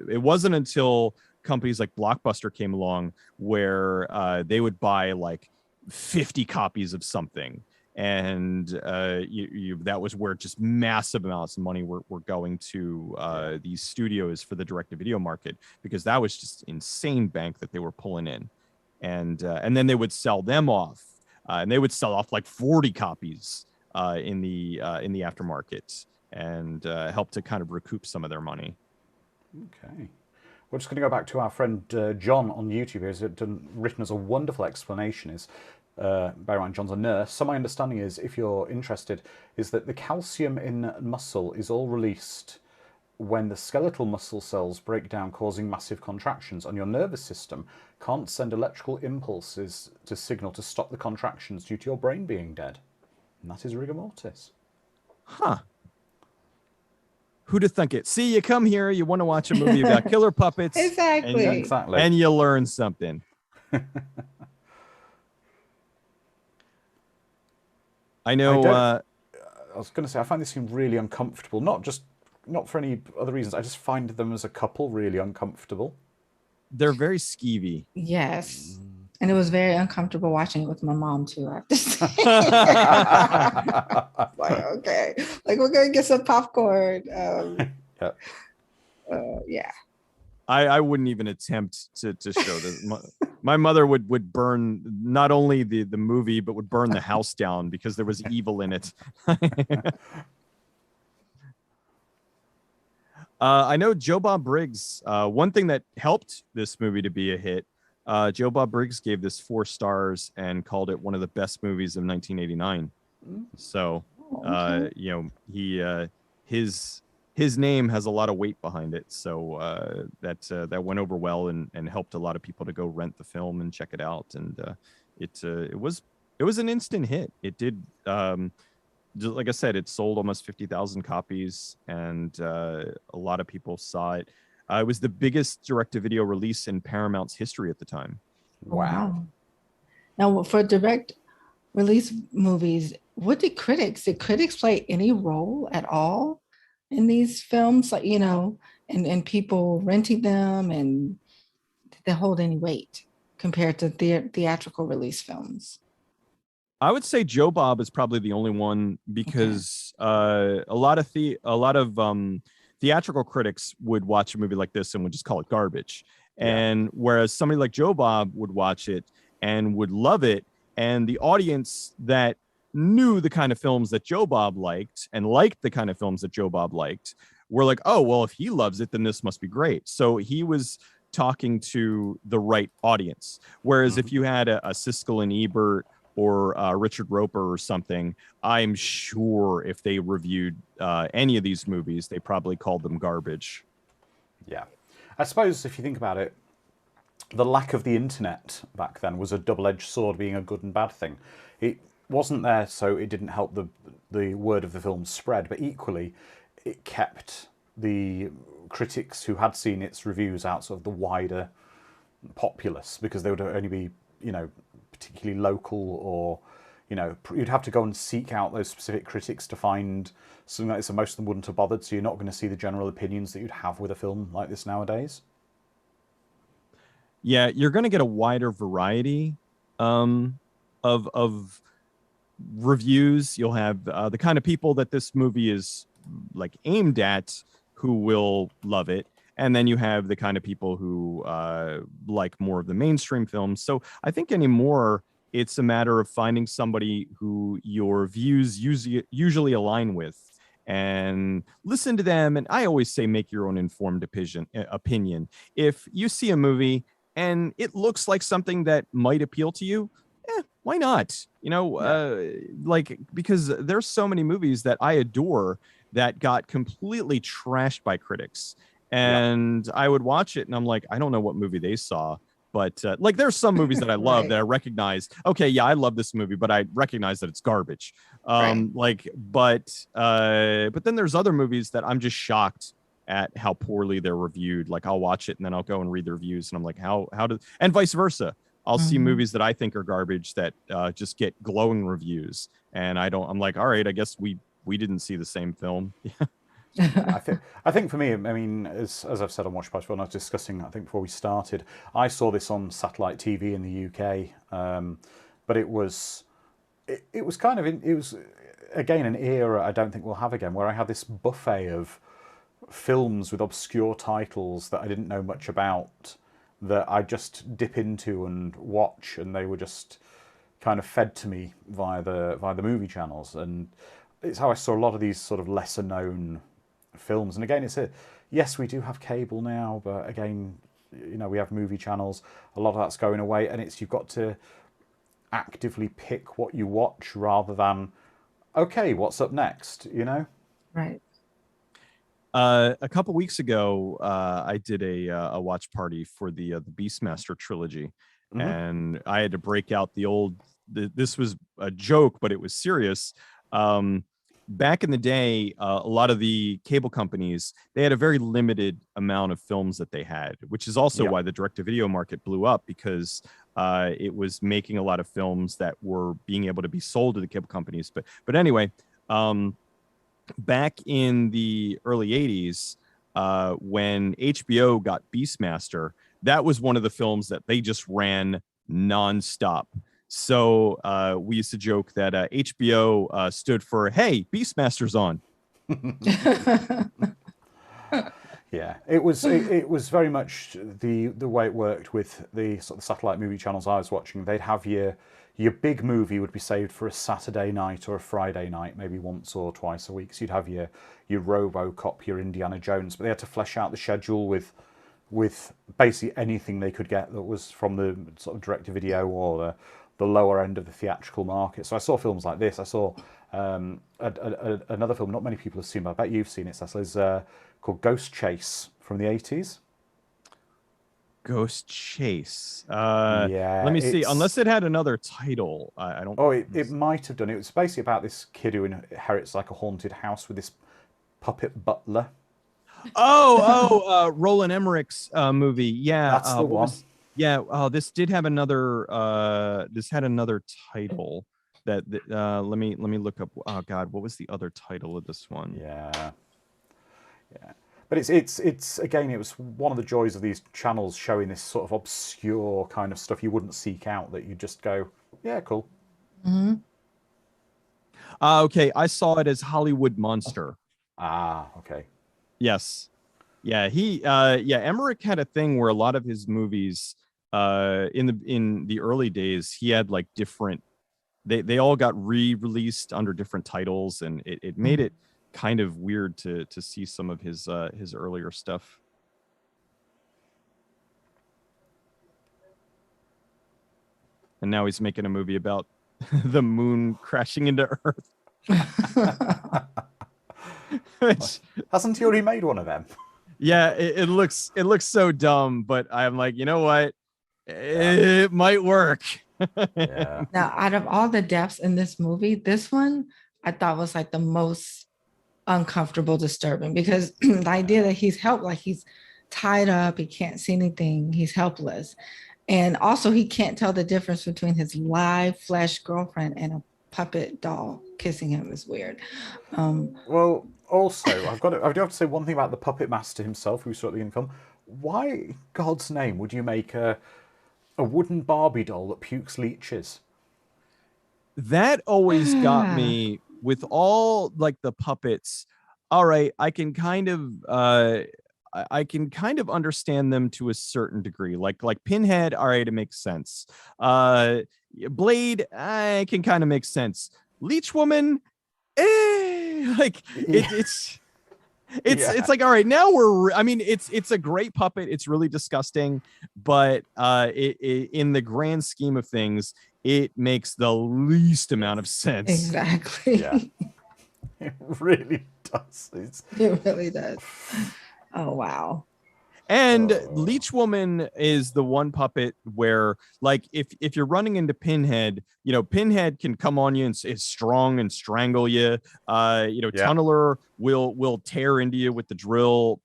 it wasn't until companies like Blockbuster came along where they would buy like 50 copies of something. And that was where just massive amounts of money were going to these studios for the direct-to-video market, because that was just insane bank that they were pulling in. And then they would sell them off, and they would sell off like 40 copies in the aftermarket, and help to kind of recoup some of their money. Okay. We're just going to go back to our friend John on YouTube, who's written us a wonderful explanation. Bear in mind, John's a nurse. So my understanding is, if you're interested, is that the calcium in muscle is all released when the skeletal muscle cells break down, causing massive contractions, and your nervous system can't send electrical impulses to signal to stop the contractions due to your brain being dead. And that is rigor mortis. Huh. Who'd have thunk it? See, you come here, you want to watch a movie about killer puppets. Exactly. And you learn something. I know. I was going to say, I find this scene really uncomfortable. Not for any other reasons. I just find them as a couple really uncomfortable. They're very skeevy. Yes. And it was very uncomfortable watching it with my mom too, I have to say. Like, okay, like we're gonna get some popcorn. Yeah. I wouldn't even attempt to show this. My mother would burn not only the movie, but would burn the house down because there was evil in it. I know Joe Bob Briggs. One thing that helped this movie to be a hit, Joe Bob Briggs gave this 4 stars and called it one of the best movies of 1989. So, his name has a lot of weight behind it. So that went over well and helped a lot of people to go rent the film and check it out. And it was an instant hit. It did. Just like I said, it sold almost 50,000 copies, and a lot of people saw it. It was the biggest direct-to-video release in Paramount's history at the time. Wow. Now, for direct release movies, did critics play any role at all in these films? Like, and people renting them, and did they hold any weight compared to theatrical release films? I would say Joe Bob is probably the only one, because a lot of theatrical critics would watch a movie like this and would just call it garbage. And whereas somebody like Joe Bob would watch it and would love it, and the audience that knew the kind of films that Joe Bob liked and liked the kind of films that Joe Bob liked were like, oh, well, if he loves it, then this must be great. So he was talking to the right audience. Whereas if you had a Siskel and Ebert or Richard Roper or something, I'm sure if they reviewed any of these movies, they probably called them garbage. Yeah. I suppose if you think about it, the lack of the internet back then was a double-edged sword, being a good and bad thing. It wasn't there, so it didn't help the word of the film spread, but equally it kept the critics who had seen its reviews out of the wider populace, because they would only be, particularly local, or, you'd have to go and seek out those specific critics to find something like this, and most of them wouldn't have bothered, so you're not going to see the general opinions that you'd have with a film like this nowadays. Yeah, you're going to get a wider variety of reviews. You'll have the kind of people that this movie is like aimed at who will love it, and then you have the kind of people who like more of the mainstream films. So I think anymore it's a matter of finding somebody who your views usually align with and listen to them. And I always say make your own informed opinion. If you see a movie and it looks like something that might appeal to you, why not? Because there's so many movies that I adore that got completely trashed by critics. And I would watch it and I'm like, I don't know what movie they saw. But there's some movies that I love right. that I recognize. Okay, yeah, I love this movie, but I recognize that it's garbage. Right. But then there's other movies that I'm just shocked at how poorly they're reviewed. Like I'll watch it and then I'll go and read the reviews and I'm like, how do, and vice versa. I'll see movies that I think are garbage that just get glowing reviews, and I'm like, all right, I guess we didn't see the same film. I think for me, I mean, as I've said on Watch Party, when I was discussing, I think before we started, I saw this on satellite TV in the UK, but it was again an era I don't think we'll have again, where I had this buffet of films with obscure titles that I didn't know much about, that I just dip into and watch, and they were just kind of fed to me via the movie channels. And it's how I saw a lot of these sort of lesser known films. And again, yes, we do have cable now, but again, we have movie channels. A lot of that's going away, and you've got to actively pick what you watch rather than, okay, what's up next, Right. A couple weeks ago, I did a watch party for the Beastmaster trilogy, and I had to break out this was a joke, but it was serious. Back in the day, a lot of the cable companies, they had a very limited amount of films that they had, which is also why the direct-to-video market blew up, because it was making a lot of films that were being able to be sold to the cable companies. But anyway, back in the early 80s, when HBO got Beastmaster, that was one of the films that they just ran nonstop. So we used to joke that HBO stood for, hey, Beastmaster's on. Yeah, it was very much the way it worked with the sort of satellite movie channels I was watching. They'd have your big movie would be saved for a Saturday night or a Friday night, maybe once or twice a week. So you'd have your RoboCop, your Indiana Jones, but they had to flesh out the schedule with basically anything they could get that was from the sort of direct-to-video or the lower end of the theatrical market. So I saw films like this. I saw another film not many people have seen, but I bet you've seen it, Cecil, is called Ghost Chase from the 80s. Ghost Chase. Yeah. Let me see. Unless it had another title, I don't. Oh, it might have done. It was basically about this kid who inherits like a haunted house with this puppet butler. Roland Emmerich's movie. Yeah, that's the one. This did have another. This had another title. Let me look up. Oh God, what was the other title of this one? Yeah. But it's again, it was one of the joys of these channels showing this sort of obscure kind of stuff you wouldn't seek out, that you just go, yeah, cool. Mm-hmm. Okay, I saw it as Hollywood Monster. Okay. Yes. Yeah, Emmerich had a thing where a lot of his movies in the early days, he had like different they all got re-released under different titles, and it made it kind of weird to see some of his earlier stuff. And now he's making a movie about the moon crashing into Earth. Hasn't he already made one of them? Yeah, it looks so dumb, but I'm like, you know what? It might work. Yeah. Now, out of all the deaths in this movie, this one I thought was like the most uncomfortable, disturbing, because the idea that he's helped, like he's tied up, he can't see anything, he's helpless. And also he can't tell the difference between his live flesh girlfriend and a puppet doll kissing him is weird. Well, also, I do have to say one thing about the puppet master himself, who saw at the beginning of the film. Why, in God's name, would you make a wooden Barbie doll that pukes leeches? That always got me with all like the puppets. All right, I can kind of understand them to a certain degree. Like Pinhead, all right, it makes sense. Blade, I can kind of make sense. Leech Woman, like it's like, all right, now I mean, it's a great puppet. It's really disgusting, but in the grand scheme of things, it makes the least amount of sense. Exactly. Yeah. It really does. It really does. Oh, wow. And Leech Woman is the one puppet where, like, if you're running into Pinhead, you know, Pinhead can come on you and is strong and strangle you. Tunneler will tear into you with the drill.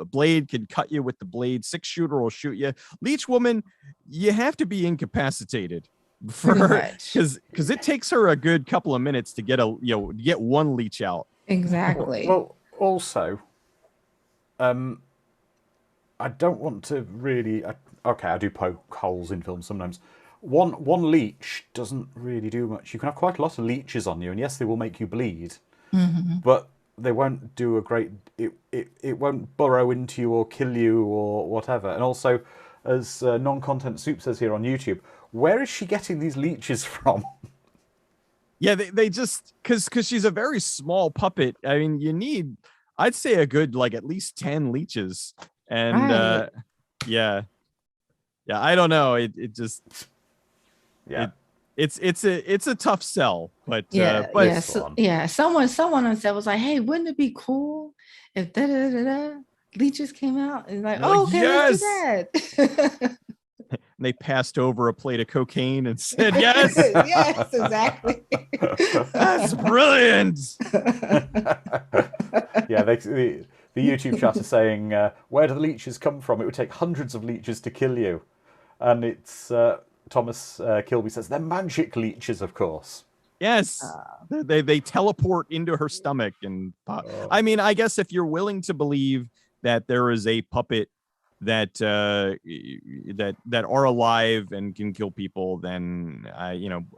Blade can cut you with the blade. 6-shooter will shoot you. Leech Woman, you have to be incapacitated because it takes her a good couple of minutes to get get one leech out. Exactly. Well, also, I don't want to really. Okay, I do poke holes in films sometimes. One leech doesn't really do much. You can have quite a lot of leeches on you, and yes, they will make you bleed, but they won't do a great. It won't burrow into you or kill you or whatever. And also, as non-content soup says here on YouTube, where is she getting these leeches from? Yeah, they just because she's a very small puppet. I mean, you need, I'd say, a good like at least 10 leeches. And yeah, I don't know. It just it's a tough sell, but someone on set was like, hey, wouldn't it be cool if leeches came out? And like, oh, okay, yes! let's do that. And they passed over a plate of cocaine and said, yes. Yes, exactly. That's brilliant. Yeah, the YouTube chat is saying, where do the leeches come from? It would take hundreds of leeches to kill you. And it's Thomas Kilby says, they're magic leeches, of course. Yes, they teleport into her stomach. And I mean, I guess if you're willing to believe that there is a puppet that are alive and can kill people, then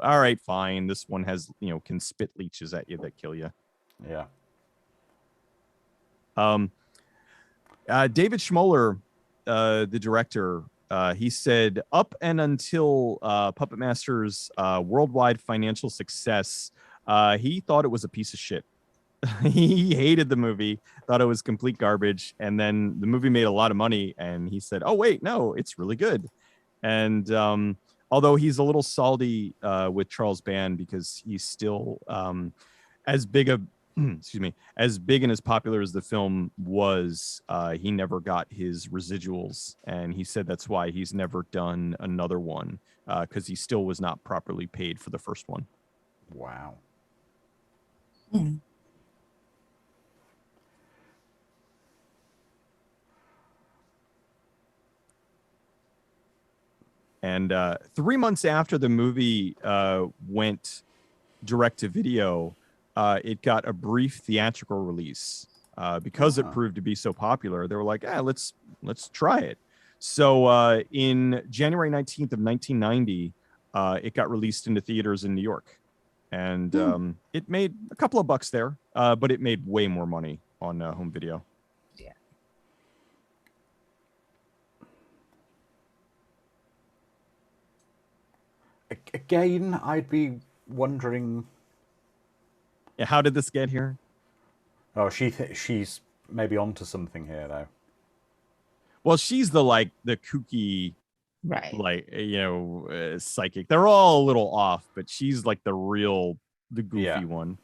all right, fine. This one has can spit leeches at you that kill you. Yeah. David Schmoller, the director, he said up and until Puppet Master's worldwide financial success, he thought it was a piece of shit. He hated the movie, thought it was complete garbage, and then the movie made a lot of money, and he said, oh wait, no, it's really good. And although he's a little salty with Charles Band because he's still as big and as popular as the film was, he never got his residuals, and he said that's why he's never done another one, because he still was not properly paid for the first one. Wow. And 3 months after the movie went direct to video, it got a brief theatrical release because it proved to be so popular. They were like, let's try it. So in January 19th of 1990, it got released into theaters in New York, and it made a couple of bucks there, but it made way more money on home video. Yeah. Again, I'd be wondering. Yeah, how did this get here? Oh, she's maybe onto something here, though. Well, she's the kooky, Right. psychic. They're all a little off, but she's like the goofy one.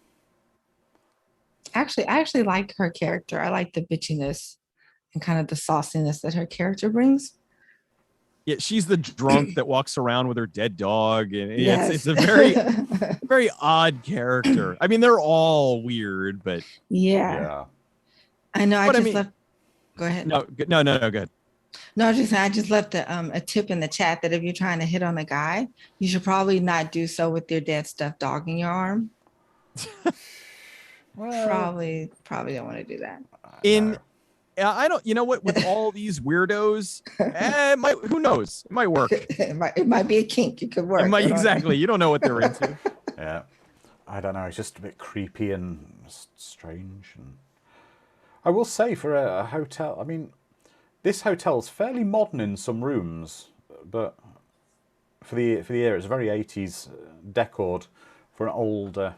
Actually, I actually like her character. I like the bitchiness and kind of the sauciness that her character brings. Yeah, she's the drunk that walks around with her dead dog, and it's Yes. a very very odd character. I mean, they're all weird, but Yeah. I know. I But I just mean- left. Go ahead. no, go ahead. No, I just left a tip in the chat that if you're trying to hit on a guy, you should probably not do so with your dead stuffed dog in your arm. Well, Probably don't want to do that. I don't. You know what? With all these weirdos, who knows? It might work. It might be a kink. It could work. It might, exactly. You don't know what they're into. Yeah, I don't know. It's just a bit creepy and strange. And I will say, for a hotel, I mean, this hotel's fairly modern in some rooms, but for the era, it's very 80s decored for an older.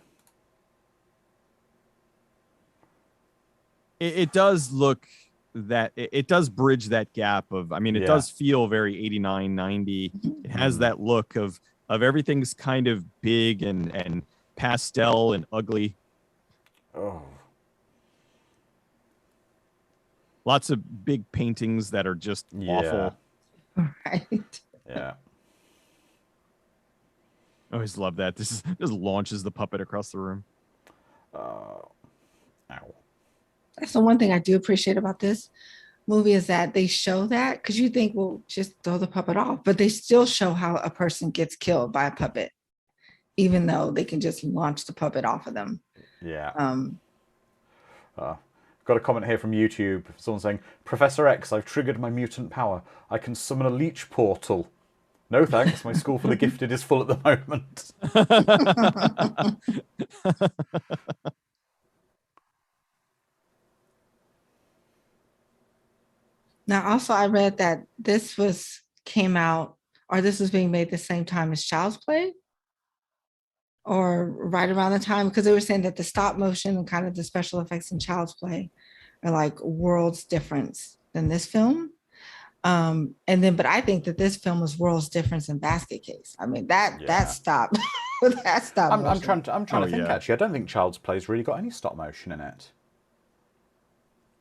It does look that it does bridge that gap of. I mean, it does feel very 89, 90. It has that look of everything's kind of big and pastel and ugly. Oh. Lots of big paintings that are just awful. Right. Yeah. I always love that. This just launches the puppet across the room. Ow. That's the one thing I do appreciate about this movie is that they show that, because you think, well, just throw the puppet off, but they still show how a person gets killed by a puppet, even though they can just launch the puppet off of them. Yeah. Got a comment here from YouTube. Someone saying, Professor X, I've triggered my mutant power. I can summon a leech portal. No thanks. My school for the gifted is full at the moment. Now, also, I read that this was being made the same time as Child's Play, or right around the time, because they were saying that the stop motion and kind of the special effects in Child's Play are like worlds difference than this film. But I think that this film was worlds difference in Basket Case. I mean, that stopped. That stopped. I'm trying to think, actually. I don't think Child's Play's really got any stop motion in it.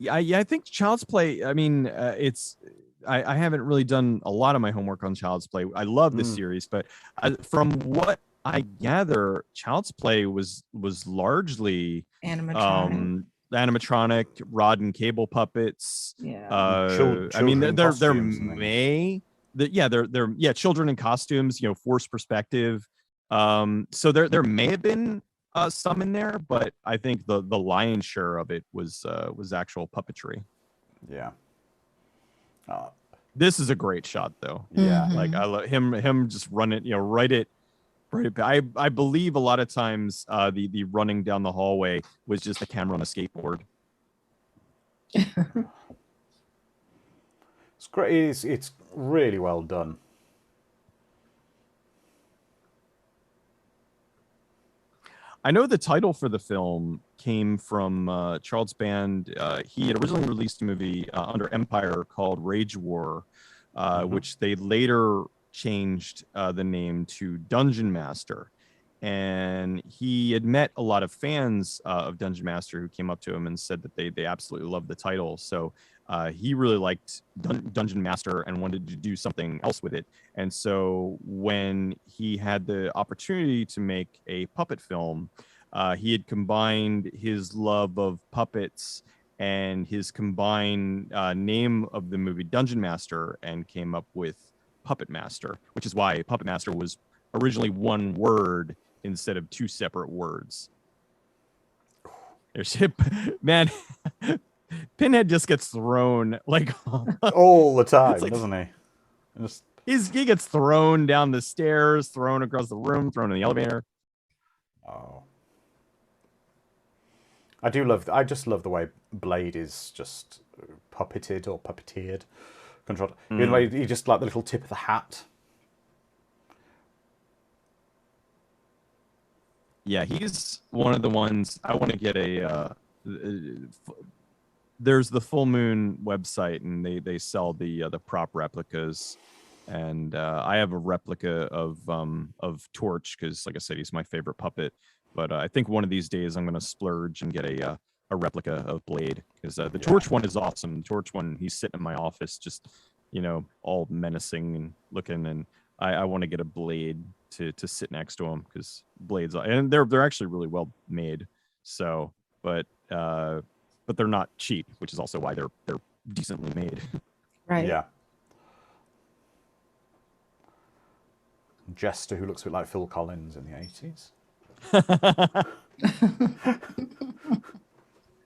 Yeah, I think Child's Play, I mean, I haven't really done a lot of my homework on Child's Play. I love this series, but from what I gather, Child's Play was largely animatronic, rod and cable puppets. Yeah. I mean, they're children in costumes, forced perspective. So there may have been some in there, but I think the lion's share of it was actual puppetry. Yeah. This is a great shot, though. Yeah. Like I love him just run it, right it. I believe a lot of times the running down the hallway was just a camera on a skateboard. It's great. It's really well done. I know the title for the film came from Charles Band. He had originally released a movie under Empire called Rage War, which they later changed the name to Dungeon Master. And he had met a lot of fans of Dungeon Master who came up to him and said that they absolutely loved the title. So he really liked Dungeon Master and wanted to do something else with it. And so when he had the opportunity to make a puppet film, he had combined his love of puppets and his combined name of the movie Dungeon Master and came up with Puppet Master, which is why Puppet Master was originally one word instead of two separate words. There's man. Pinhead just gets thrown like all the time, doesn't he? He gets thrown down the stairs, thrown across the room, thrown in the elevator. Oh, I just love the way Blade is just puppeted or puppeteered, controlled. Even the way he just like the little tip of the hat. Yeah, he's one of the ones I want to get there's the Full Moon website, and they sell the prop replicas, and I have a replica of Torch because, like I said, he's my favorite puppet. But I think one of these days I'm going to splurge and get a replica of Blade, because the Torch one is awesome. The Torch one, he's sitting in my office, just all menacing and looking, and I want to get a Blade to sit next to him, because Blades, and they're actually really well made. So, but they're not cheap, which is also why they're decently made. Right. Yeah. Jester, who looks a bit like Phil Collins in the 80s.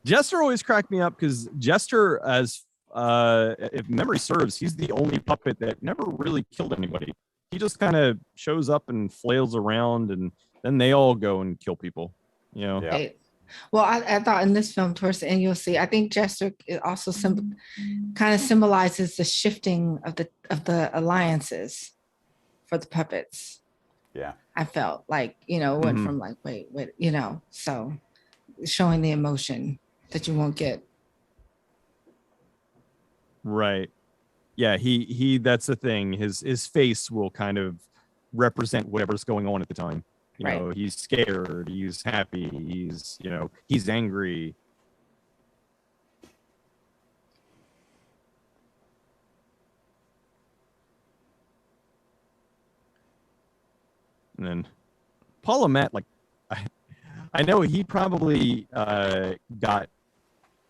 Jester always cracked me up, because Jester, as if memory serves, he's the only puppet that never really killed anybody. He just kind of shows up and flails around, and then they all go and kill people. Yeah. Right. Well, I thought in this film, towards the end, you'll see, I think Jester also kind of symbolizes the shifting of the alliances for the puppets. Yeah. I felt like, went from like, wait, so showing the emotion that you won't get. Right. Yeah, he that's the thing. His face will kind of represent whatever's going on at the time. You know, he's scared, he's happy, he's angry. And then Paul Amat, like, I know he probably got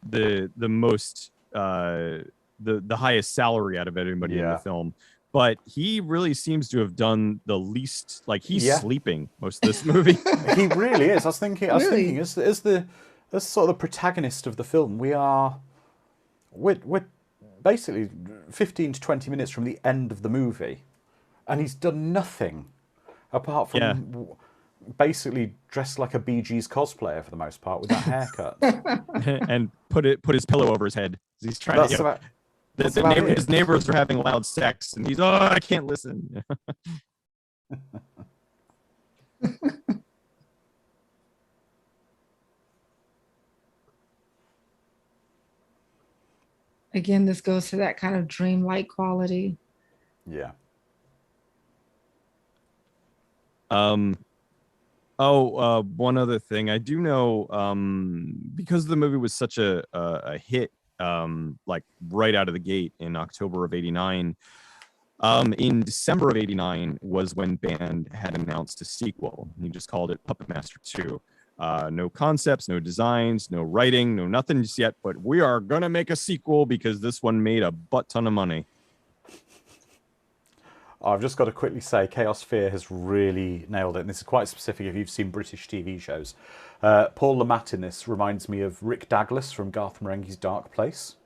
the most the highest salary out of anybody in the film, but he really seems to have done the least. Like, he's sleeping most of this movie. He really is. I was thinking as sort of the protagonist of the film, we're basically 15 to 20 minutes from the end of the movie, and he's done nothing apart from basically dressed like a Bee Gees cosplayer for the most part with that haircut. And put his pillow over his head. He's trying his neighbors are having loud sex, and he's, I can't listen. Again, this goes to that kind of dreamlike quality. Yeah. One other thing I do know, because the movie was such a hit, like right out of the gate in October of '89. In December of '89 was when Band had announced a sequel. He just called it Puppet Master 2. No concepts, no designs, no writing, no nothing just yet, but we are gonna make a sequel because this one made a butt ton of money. I've just got to quickly say, Chaos Fear has really nailed it, and this is quite specific if you've seen British TV shows. Paul Le Mat in this reminds me of Rick Douglas from Garth Marenghi's Dark Place,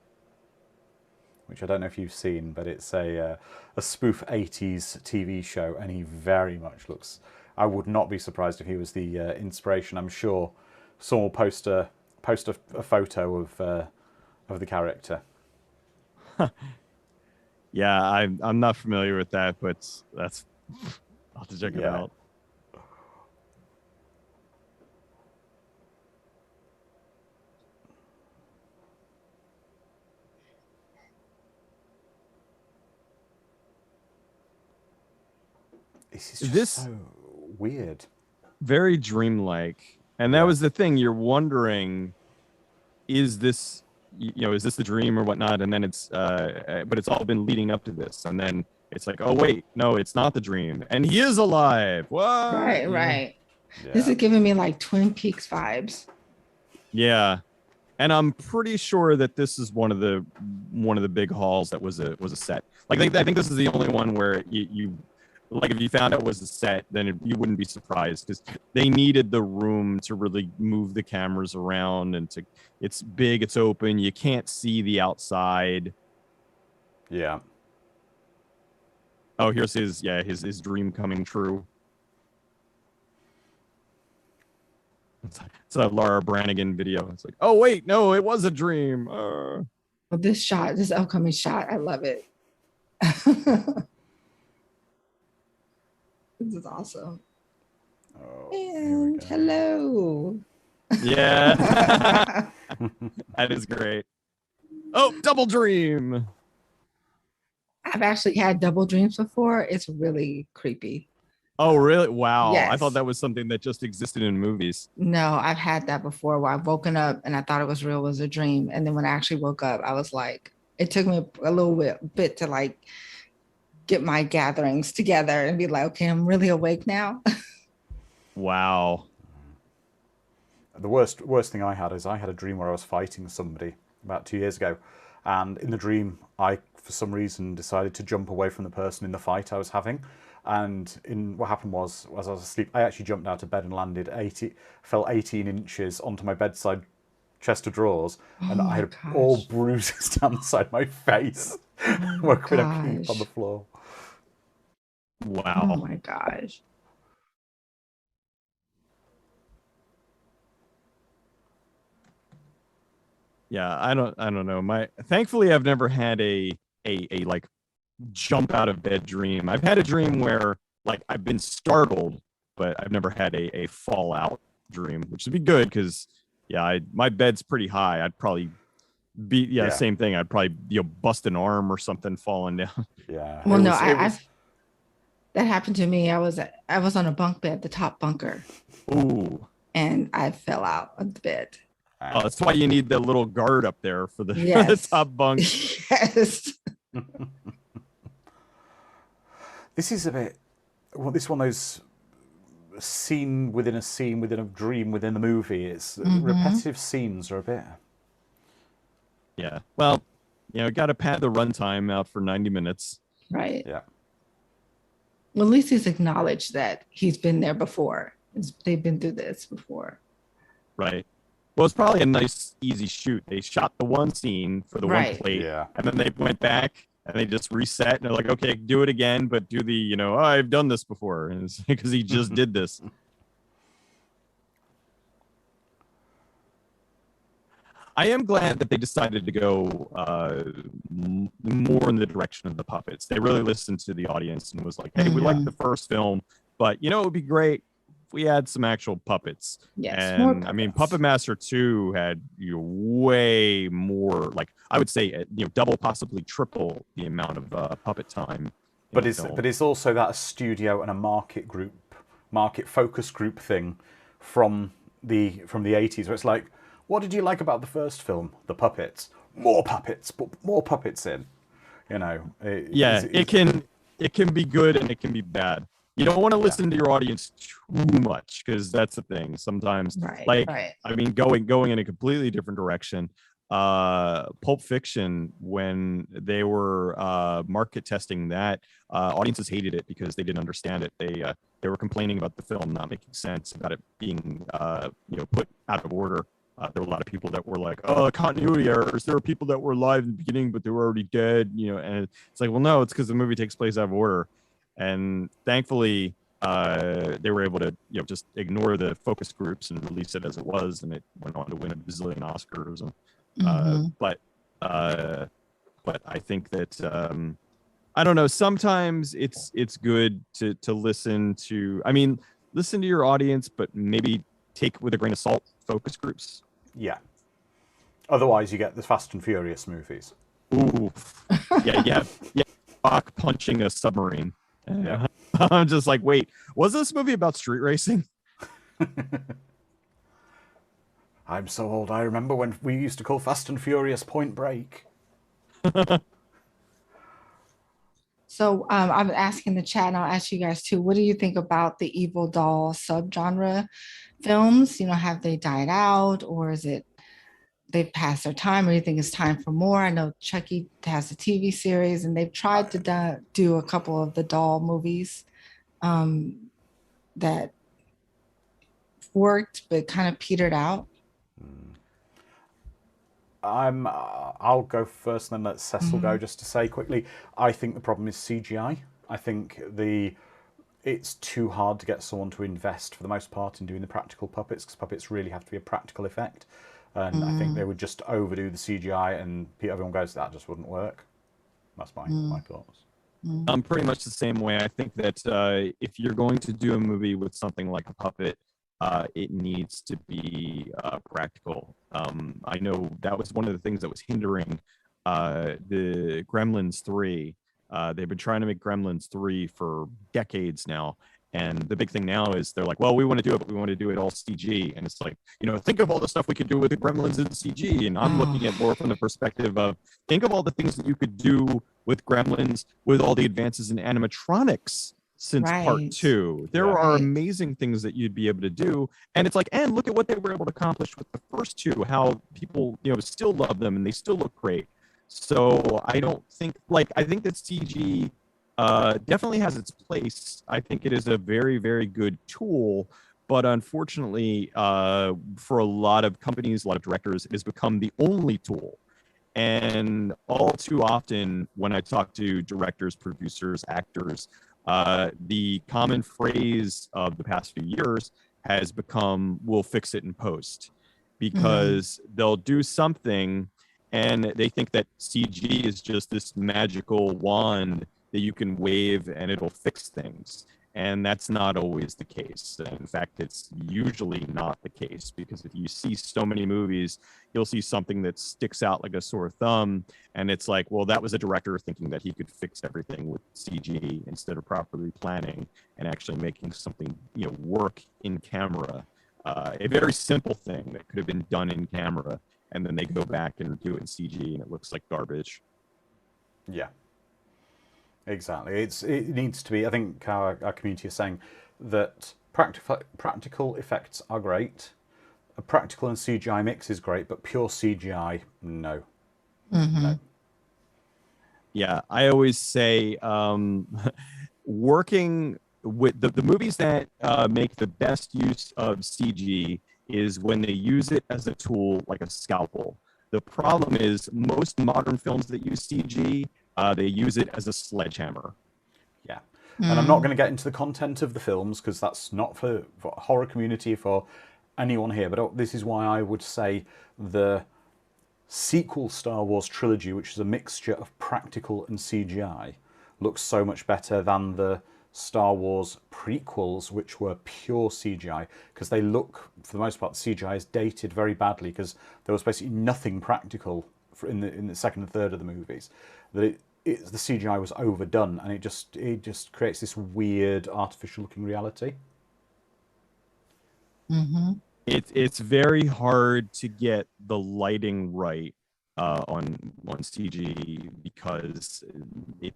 which I don't know if you've seen, but it's a spoof 80s TV show, and he very much looks... I would not be surprised if he was the inspiration. I'm sure someone will post a photo of the character. Yeah, I'm not familiar with that, but I'll have to check it out. This is just so weird. Very dreamlike. And that was the thing. You're wondering, is this the dream or whatnot? And then it's, but it's all been leading up to this. And then it's like, oh, wait, no, it's not the dream. And he is alive. What? Right. Yeah. This is giving me like Twin Peaks vibes. Yeah. And I'm pretty sure that this is one of the big halls that was a set. Like, I think this is the only one where you like, if you found out it was a set, then you wouldn't be surprised, because they needed the room to really move the cameras around, and it's big, it's open, you can't see the outside. Yeah. Oh, here's his dream coming true. It's a Laura Branigan video. It's like, oh wait, no, it was a dream. Well, this upcoming shot, I love it. This is awesome. Oh, here we And go. hello. Yeah. That is great. Oh, Double Dream. I've actually had double dreams before. It's really creepy. Oh, really? Wow. I thought Yes. that was something that just existed in movies. No, I've had that before where I've woken up and I thought it was real, it was a dream. And then when I actually woke up, I was like, it took me a little bit to like get my gatherings together and be like, okay, I'm really awake now. Wow. The worst thing I had is I had a dream where I was fighting somebody about 2 years ago, and in the dream I, for some reason, decided to jump away from the person in the fight I was having. And what happened was, as I was asleep, I actually jumped out of bed and landed fell 18 inches onto my bedside chest of drawers, Oh and I my had all gosh. bruises down the side of my face. Oh my Woke up in a heap on the gosh. floor. Oh Wow. my gosh. Yeah, I don't know. Thankfully I've never had a like jump out of bed dream. I've had a dream where like I've been startled, but I've never had a fallout dream, which would be good because yeah, my bed's pretty high. I'd probably be Yeah, same thing. I'd probably bust an arm or something falling down. yeah. Well, no, It I've was. that happened to me. I was on a bunk bed, the top bunker, Ooh. and I fell out of the bed. Oh, that's why you need the little guard up there for the, for the Yes. top bunk. Yes. This is a bit. Well, this one of those scene within a dream within the movie. It's Mm-hmm. repetitive scenes are a bit. Yeah. Well, got to pad the runtime out for 90 minutes. Right. Yeah. Well, at least he's acknowledged that he's been there before. They've been through this before. Right. Well, it's probably a nice, easy shoot. They shot the one scene for the one Right. plate, Yeah. and then they went back and they just reset and they're like, okay, do it again, but do the, oh, I've done this before, and it's because he just did this. I am glad that they decided to go more in the direction of the puppets. They really listened to the audience and was like, hey, we like Mhm. the first film, but it would be great if we had some actual puppets. Yes, more And I mean, puppets. Puppet Master 2 had way more, like I would say, double, possibly triple the amount of puppet time. But it's also that a studio and a market focus group thing from the 80s, where it's like, what did you like about the first film? The puppets. More puppets, but more puppets in. Yeah, it can be good and it can be bad. You don't want to listen to your audience too much because that's the thing. Sometimes, Right. I mean, going in a completely different direction. Pulp Fiction, when they were market testing that, audiences hated it because they didn't understand it. They were complaining about the film not making sense, about it being put out of order. There were a lot of people that were like, "Oh, continuity errors." There were people that were alive in the beginning, but they were already dead. And it's like, well, no, it's because the movie takes place out of order. And thankfully, they were able to, just ignore the focus groups and release it as it was, and it went on to win a bazillion Oscars. Mhm. But I think that I don't know. Sometimes it's good to listen to. I mean, listen to your audience, but maybe take with a grain of salt focus groups. Yeah. Otherwise, you get the Fast and Furious movies. Ooh, yeah. Rock punching a submarine. Yeah. I'm just like, wait, was this movie about street racing? I'm so old. I remember when we used to call Fast and Furious Point Break. So I'm asking the chat, and I'll ask you guys too. What do you think about the evil doll subgenre films? Have they died out, or is it they've passed their time, or you think it's time for more? I know Chucky has a TV series, and they've tried to do a couple of the doll movies um, that worked, but kind of petered out. I'll go first, and then let Cecil go. Mhm. Just to say quickly, I think the problem is CGI. I think it's too hard to get someone to invest for the most part in doing the practical puppets, because puppets really have to be a practical effect. And I think they would just overdo the CGI, and everyone goes, that just wouldn't work. That's my thoughts. I'm pretty much the same way. I think that if you're going to do a movie with something like a puppet, it needs to be practical. I know that was one of the things that was hindering the Gremlins 3. They've been trying to make Gremlins 3 for decades now. And the big thing now is they're like, well, we want to do it, but we want to do it all CG. And it's like, think of all the stuff we could do with the Gremlins in CG. And I'm looking at more from the perspective of, think of all the things that you could do with Gremlins with all the advances in animatronics since part 2. There are amazing things that you'd be able to do. And it's like, and look at what they were able to accomplish with the first 2, how people, still love them and they still look great. So I don't think, I think that CG definitely has its place. I think it is a very, very good tool, but unfortunately, for a lot of companies, a lot of directors, it has become the only tool. And all too often, when I talk to directors, producers, actors, the common phrase of the past few years has become, we'll fix it in post, because they'll do something and they think that CG is just this magical wand that you can wave and it'll fix things. And that's not always the case. In fact, it's usually not the case, because if you see so many movies, you'll see something that sticks out like a sore thumb. And it's like, well, that was a director thinking that he could fix everything with CG instead of properly planning and actually making something, work in camera. A very simple thing that could have been done in camera, and then they go back and do it in CG and it looks like garbage. Yeah. Exactly. It needs to be. I think our community is saying that practical effects are great. A practical and CGI mix is great, but pure CGI, no. No. Yeah, I always say working with the movies that make the best use of CG is when they use it as a tool, like a scalpel. The problem is most modern films that use CG, they use it as a sledgehammer. Yeah. And I'm not going to get into the content of the films, because that's not for horror community, for anyone here. But this is why I would say the sequel Star Wars trilogy, which is a mixture of practical and CGI, looks so much better than the Star Wars prequels, which were pure CGI, because they look, for the most part, the CGI is dated very badly, because there was basically nothing practical in the second and third of the movies. That the CGI was overdone, and it just creates this weird artificial looking reality. It's very hard to get the lighting right on CG, because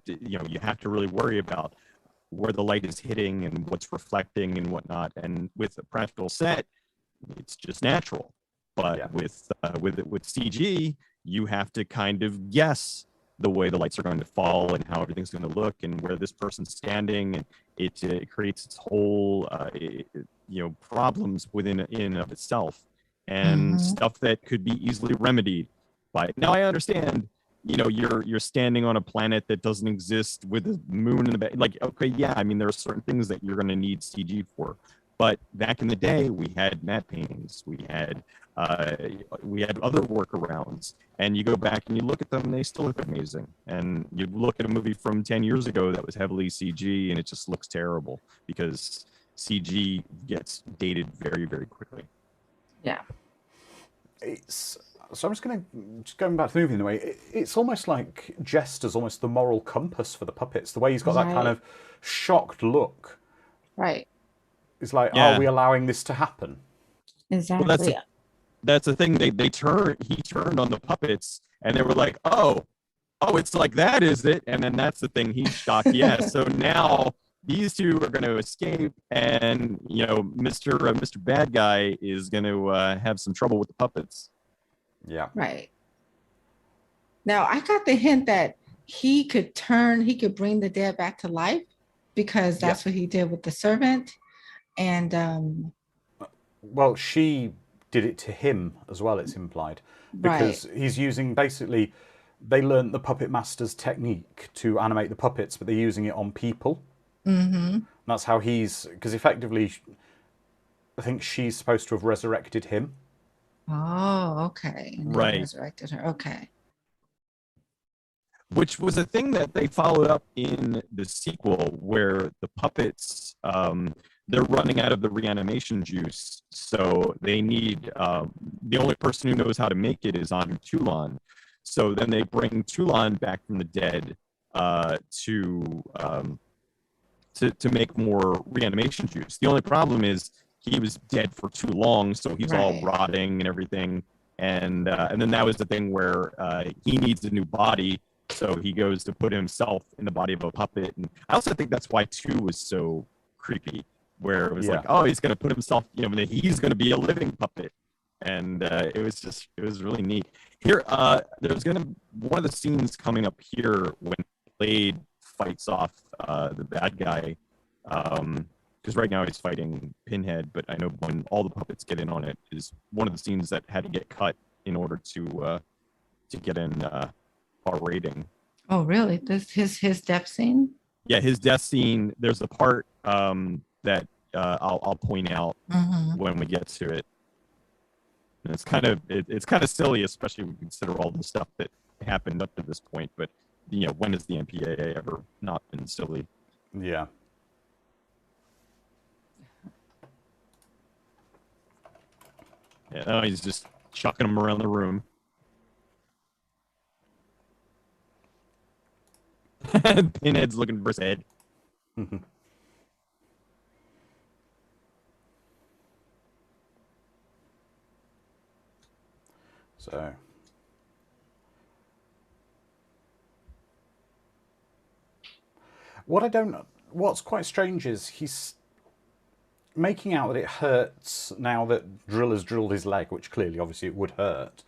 you have to really worry about where the light is hitting and what's reflecting and whatnot. And with a practical set, it's just natural. But with CG, you have to kind of guess the way the lights are going to fall and how everything's going to look and where this person's standing, and it creates its whole problems in and of itself, and stuff that could be easily remedied by. Now I understand, you're standing on a planet that doesn't exist with a moon in the back. Like, okay, yeah, I mean, there are certain things that you're going to need CG for. But back in the day, we had matte paintings, we had other workarounds, and you go back and you look at them and they still look amazing. And you look at a movie from 10 years ago that was heavily CG and it just looks terrible, because CG gets dated very, very quickly. Yeah. So I'm just going back to the movie in a way. It's almost like Jester's almost the moral compass for the puppets. The way he's got that kind of shocked look. Right. It's like, are we allowing this to happen? Exactly. Well, that's the thing. He turned on the puppets, and they were like, oh, it's like that, is it? And then that's the thing. He's shocked. Yes. So now these two are going to escape, and Mr. Bad Guy is going to have some trouble with the puppets. Yeah. Right. Now I got the hint that he could bring the dead back to life, because that's what he did with the servant. And well, she did it to him as well, it's implied, because he's using, basically, they learned the puppet master's technique to animate the puppets, but they're using it on people. And that's how because effectively, I think she's supposed to have resurrected him. Oh, okay. And right. resurrected her. Okay. which was a thing that they followed up in the sequel, where the puppets, they're running out of the reanimation juice, so they need, the only person who knows how to make it is Toulon. So then they bring Toulon back from the dead to make more reanimation juice. The only problem is he was dead for too long, so he's all rotting and everything. And then that was the thing where he needs a new body, so he goes to put himself in the body of a puppet. And I also think that's why 2 was so creepy, where it was like, oh, he's going to put himself, he's going to be a living puppet. And it was really neat. Here, there's going to, one of the scenes coming up here when Blade fights off the bad guy, because right now he's fighting Pinhead, but I know when all the puppets get in on it is one of the scenes that had to get cut in order to get in R rating. Oh, really? This his death scene? Yeah, his death scene. There's a part that I'll point out when we get to it. And it's kind of silly, especially when you consider all the stuff that happened up to this point. But when has the MPAA ever not been silly? Yeah. Yeah, no, he's just chucking them around the room. Pinhead's looking for his head. So, what's quite strange is he's making out that it hurts now that Drill has drilled his leg, which clearly, obviously, it would hurt.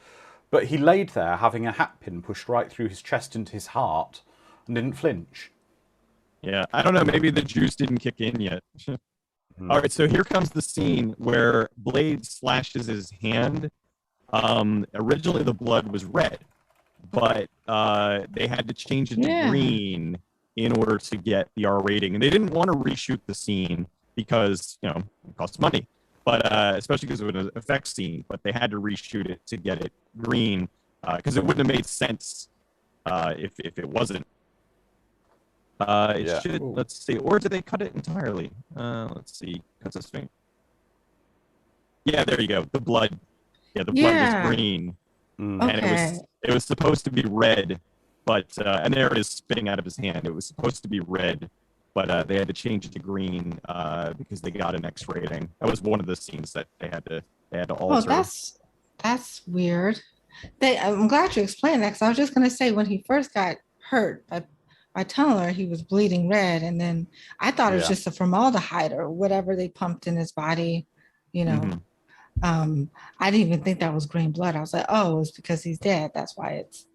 But he laid there having a hat pin pushed right through his chest into his heart and didn't flinch. Yeah, I don't know. Maybe the juice didn't kick in yet. All right, so here comes the scene where Blade slashes his hand. Originally, the blood was red, but they had to change it to green in order to get the R rating. And they didn't want to reshoot the scene because, it costs money, but especially because it was an effects scene. But they had to reshoot it to get it green because it wouldn't have made sense if it wasn't. It should, let's see, or did they cut it entirely? Let's see, cuts his finger. Yeah, there you go. The blood. Yeah, the blood was green, and it was supposed to be red, but and there it is spitting out of his hand. It was supposed to be red, but they had to change it to green because they got an X rating. That was one of the scenes that they had to alter. Oh, that's weird. I'm glad you explained that, because I was just gonna say when he first got hurt by telling her he was bleeding red, and then I thought it was just a formaldehyde or whatever they pumped in his body, I didn't even think that was green blood. I was like, oh, it's because he's dead. That's why it's.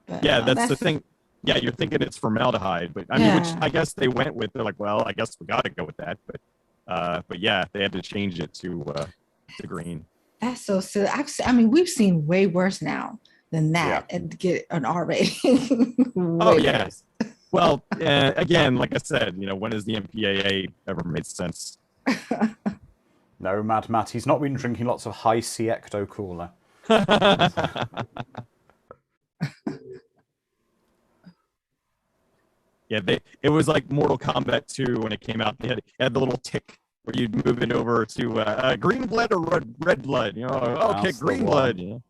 But, that's the thing. Yeah, you're thinking it's formaldehyde, but I mean, which I guess they went with. They're like, well, I guess we got to go with that. But yeah, they had to change it to green. That's so silly. We've seen way worse now than that, and get an R rating. Oh yeah. Well, again, like I said, when has the MPAA ever made sense? No, Mad Matt, he's not been drinking lots of high C Ecto Cooler. Yeah, it was like Mortal Kombat 2 when it came out. They had the little tick where you'd move it over to green blood or red blood. Okay, green blood.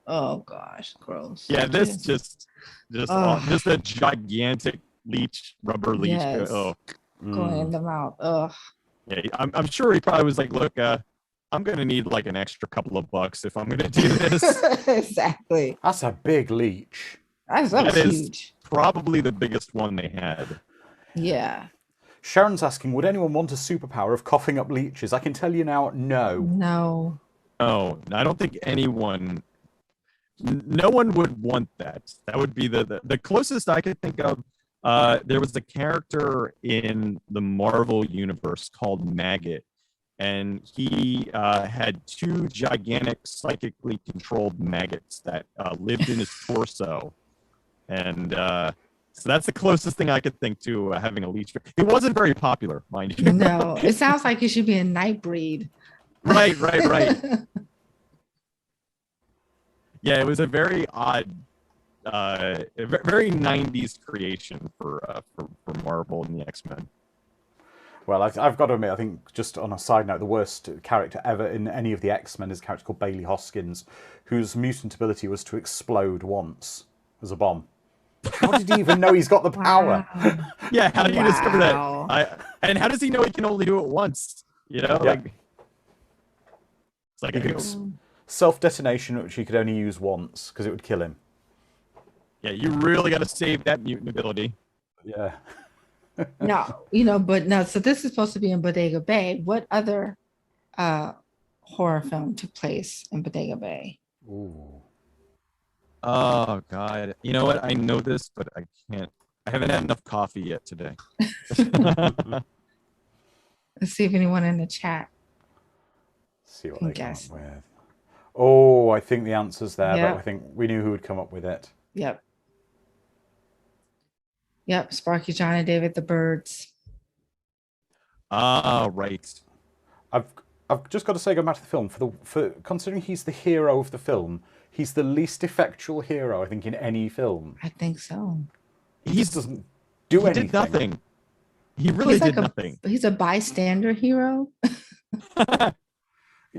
Oh gosh, gross. Yeah, this just a gigantic rubber leech. Yes. Going in the mouth. Ugh. Yeah, I'm sure he probably was like, look, I'm gonna need like an extra couple of bucks if I'm gonna do this. Exactly. That's a big leech. That huge. Probably the biggest one they had. Yeah. Sharon's asking, would anyone want a superpower of coughing up leeches? I can tell you now, no. No. No, I don't think anyone. No one would want that. That would be the closest I could think of. There was a character in the Marvel universe called Maggot, and he had 2 gigantic psychically controlled maggots that lived in his torso. And so that's the closest thing I could think to having a leech. It wasn't very popular, mind you. No, it sounds like it should be a Nightbreed. Right. Yeah, it was a very odd a very 90s creation for Marvel and the X-Men. Well, I've got to admit, I think, just on a side note, the worst character ever in any of the X-Men is a character called Bailey Hoskins, whose mutant ability was to explode once as a bomb. How did he even know he's got the power? Wow. Yeah, how do you discover Wow. that? And how does he know he can only do it once? You know, Yeah. like it's like Self-detonation, which he could only use once because it would kill him. yeah, you really got to save that mutant ability. Yeah. No, but no, so this is supposed to be in Bodega Bay. What other horror film took place in Bodega Bay? Ooh. Oh God, you know what? I know this, but I can't. I haven't had enough coffee yet today. Let's see if anyone in the chat See what can they come guess. up with. Oh, I think the answer's there, Yep. but I think we knew who would come up with it. Yep. Yep. Sparky, John, and David, the Birds. Ah, right. I've just got to say, going back to the film, for considering he's the hero of the film, he's the least effectual hero, I think, in any film. I think so. He just doesn't do anything. Did nothing. He really did nothing. He's a bystander hero.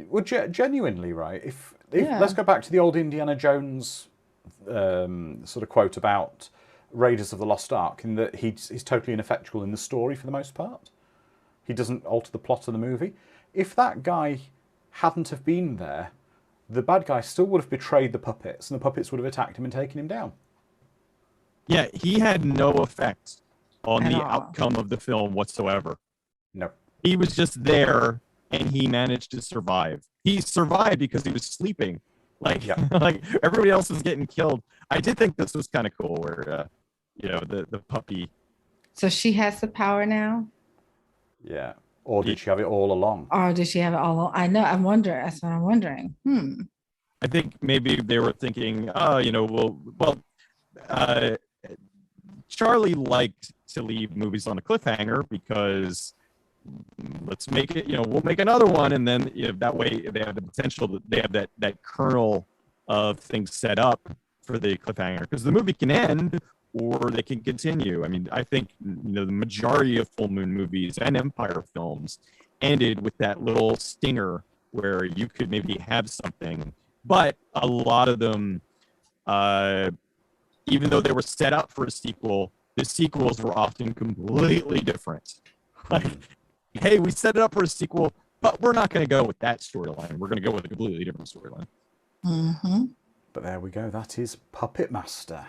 Well, genuinely, right? If Yeah. Let's go back to the old Indiana Jones sort of quote about Raiders of the Lost Ark, in that he's totally ineffectual in the story for the most part. He doesn't alter the plot of the movie. If that guy hadn't have been there, the bad guy still would have betrayed the puppets, and the puppets would have attacked him and taken him down. Yeah, he had no effect on At the all. outcome of the film whatsoever. No. He was just there, and he managed to survive. He survived because he was sleeping. Like, Yeah. like everybody else was getting killed. I did think this was kind of cool, where the puppy. So she has the power now? Yeah. Or did she have it all along? Or did she have it all? I know. I'm wondering. That's what I'm wondering. I think maybe they were thinking, Charlie liked to leave movies on a cliffhanger because let's make it, we'll make another one, and then that way they have the potential that they have that kernel of things set up for the cliffhanger, because the movie can end or they can continue. I mean, I think the majority of full moon movies and Empire films ended with that little stinger where you could maybe have something, but a lot of them, even though they were set up for a sequel, the sequels were often completely different. Like, hey, we set it up for a sequel, but we're not going to go with that storyline. We're going to go with a completely different storyline. Mm-hmm. But there we go. That is Puppet Master.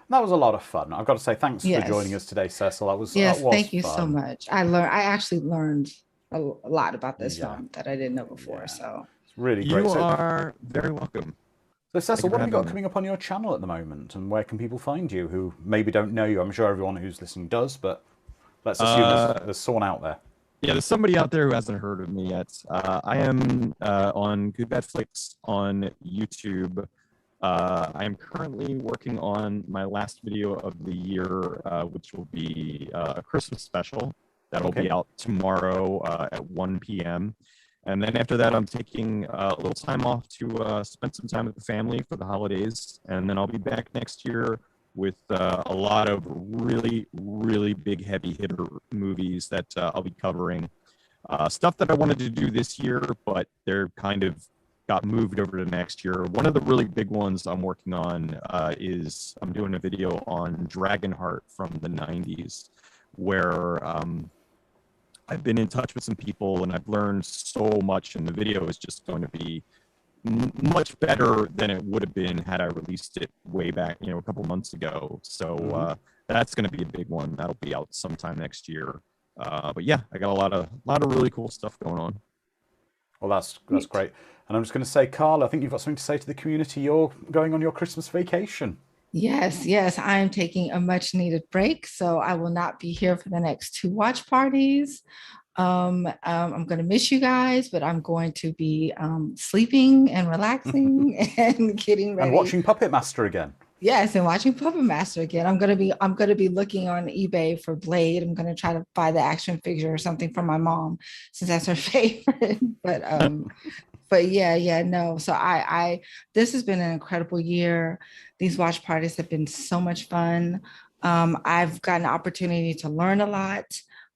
That was a lot of fun. I've got to say thanks for joining us today, Cecil. That was thank you fun. so much. I actually learned a lot about this film that I didn't know before. So it's really great. You are very welcome. So Cecil, what have you got coming up on your channel at the moment, and where can people find you who maybe don't know you? I'm sure everyone who's listening does, but let's assume there's someone out there. Yeah, there's somebody out there who hasn't heard of me yet. I am on Good Bad Flicks on YouTube. I am currently working on my last video of the year, which will be a Christmas special. That'll be out tomorrow at 1 p.m. And then after that, I'm taking a little time off to spend some time with the family for the holidays. And then I'll be back next year with a lot of really, really big heavy hitter movies that I'll be covering. Stuff that I wanted to do this year, but they're kind of got moved over to next year. One of the really big ones I'm working on is I'm doing a video on Dragonheart from the 90s, where I've been in touch with some people and I've learned so much, and the video is just going to be much better than it would have been had I released it way back, a couple months ago. So that's going to be a big one. That'll be out sometime next year. But yeah, I got a lot of really cool stuff going on. Well, that's great. And I'm just going to say, Carl, I think you've got something to say to the community. You're going on your Christmas vacation. Yes, I am taking a much needed break, so I will not be here for the next 2 watch parties. I'm going to miss you guys, but I'm going to be sleeping and relaxing and getting ready. And watching Puppet Master again. Yes, and watching Puppet Master again. I'm gonna be looking on eBay for Blade. I'm gonna try to buy the action figure or something for my mom, since that's her favorite. But but yeah, no. So this has been an incredible year. These watch parties have been so much fun. I've gotten an opportunity to learn a lot,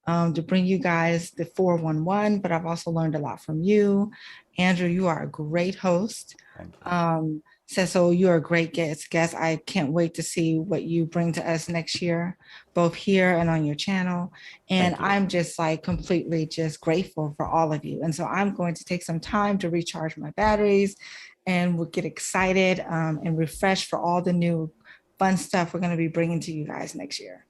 to bring you guys the 411, but I've also learned a lot from you. Andrew, you are a great host. Thank you. Cecil, you're a great guest. I can't wait to see what you bring to us next year, both here and on your channel. And I'm just like completely just grateful for all of you. And so I'm going to take some time to recharge my batteries, and we'll get excited and refreshed for all the new fun stuff we're going to be bringing to you guys next year.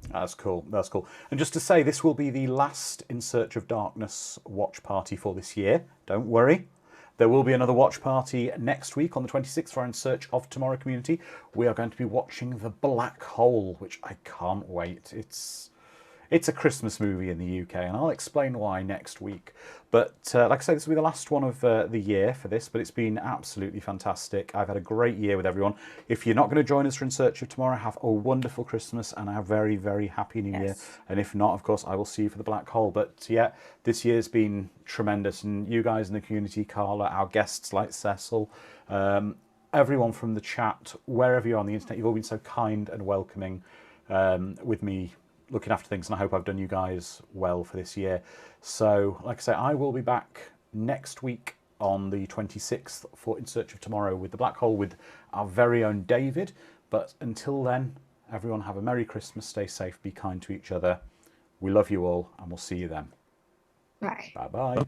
That's cool. That's cool. And just to say, this will be the last In Search of Darkness watch party for this year. Don't worry. There will be another watch party next week on the 26th for our In Search of Tomorrow community. We are going to be watching The Black Hole, which I can't wait. It's a Christmas movie in the UK, and I'll explain why next week. But like I say, this will be the last one of the year for this, but it's been absolutely fantastic. I've had a great year with everyone. If you're not going to join us for In Search of Tomorrow, have a wonderful Christmas and a very, very happy New Year. And if not, of course, I will see you for The Black Hole. But yeah, this year's been tremendous. And you guys in the community, Carla, our guests like Cecil, everyone from the chat, wherever you're on the internet, you've all been so kind and welcoming with me looking after things, and I hope I've done you guys well for this year. So, like I say, I will be back next week on the 26th for In Search of Tomorrow with The Black Hole with our very own David. But until then, everyone have a Merry Christmas, stay safe, be kind to each other. We love you all, and we'll see you then. Bye. Bye-bye.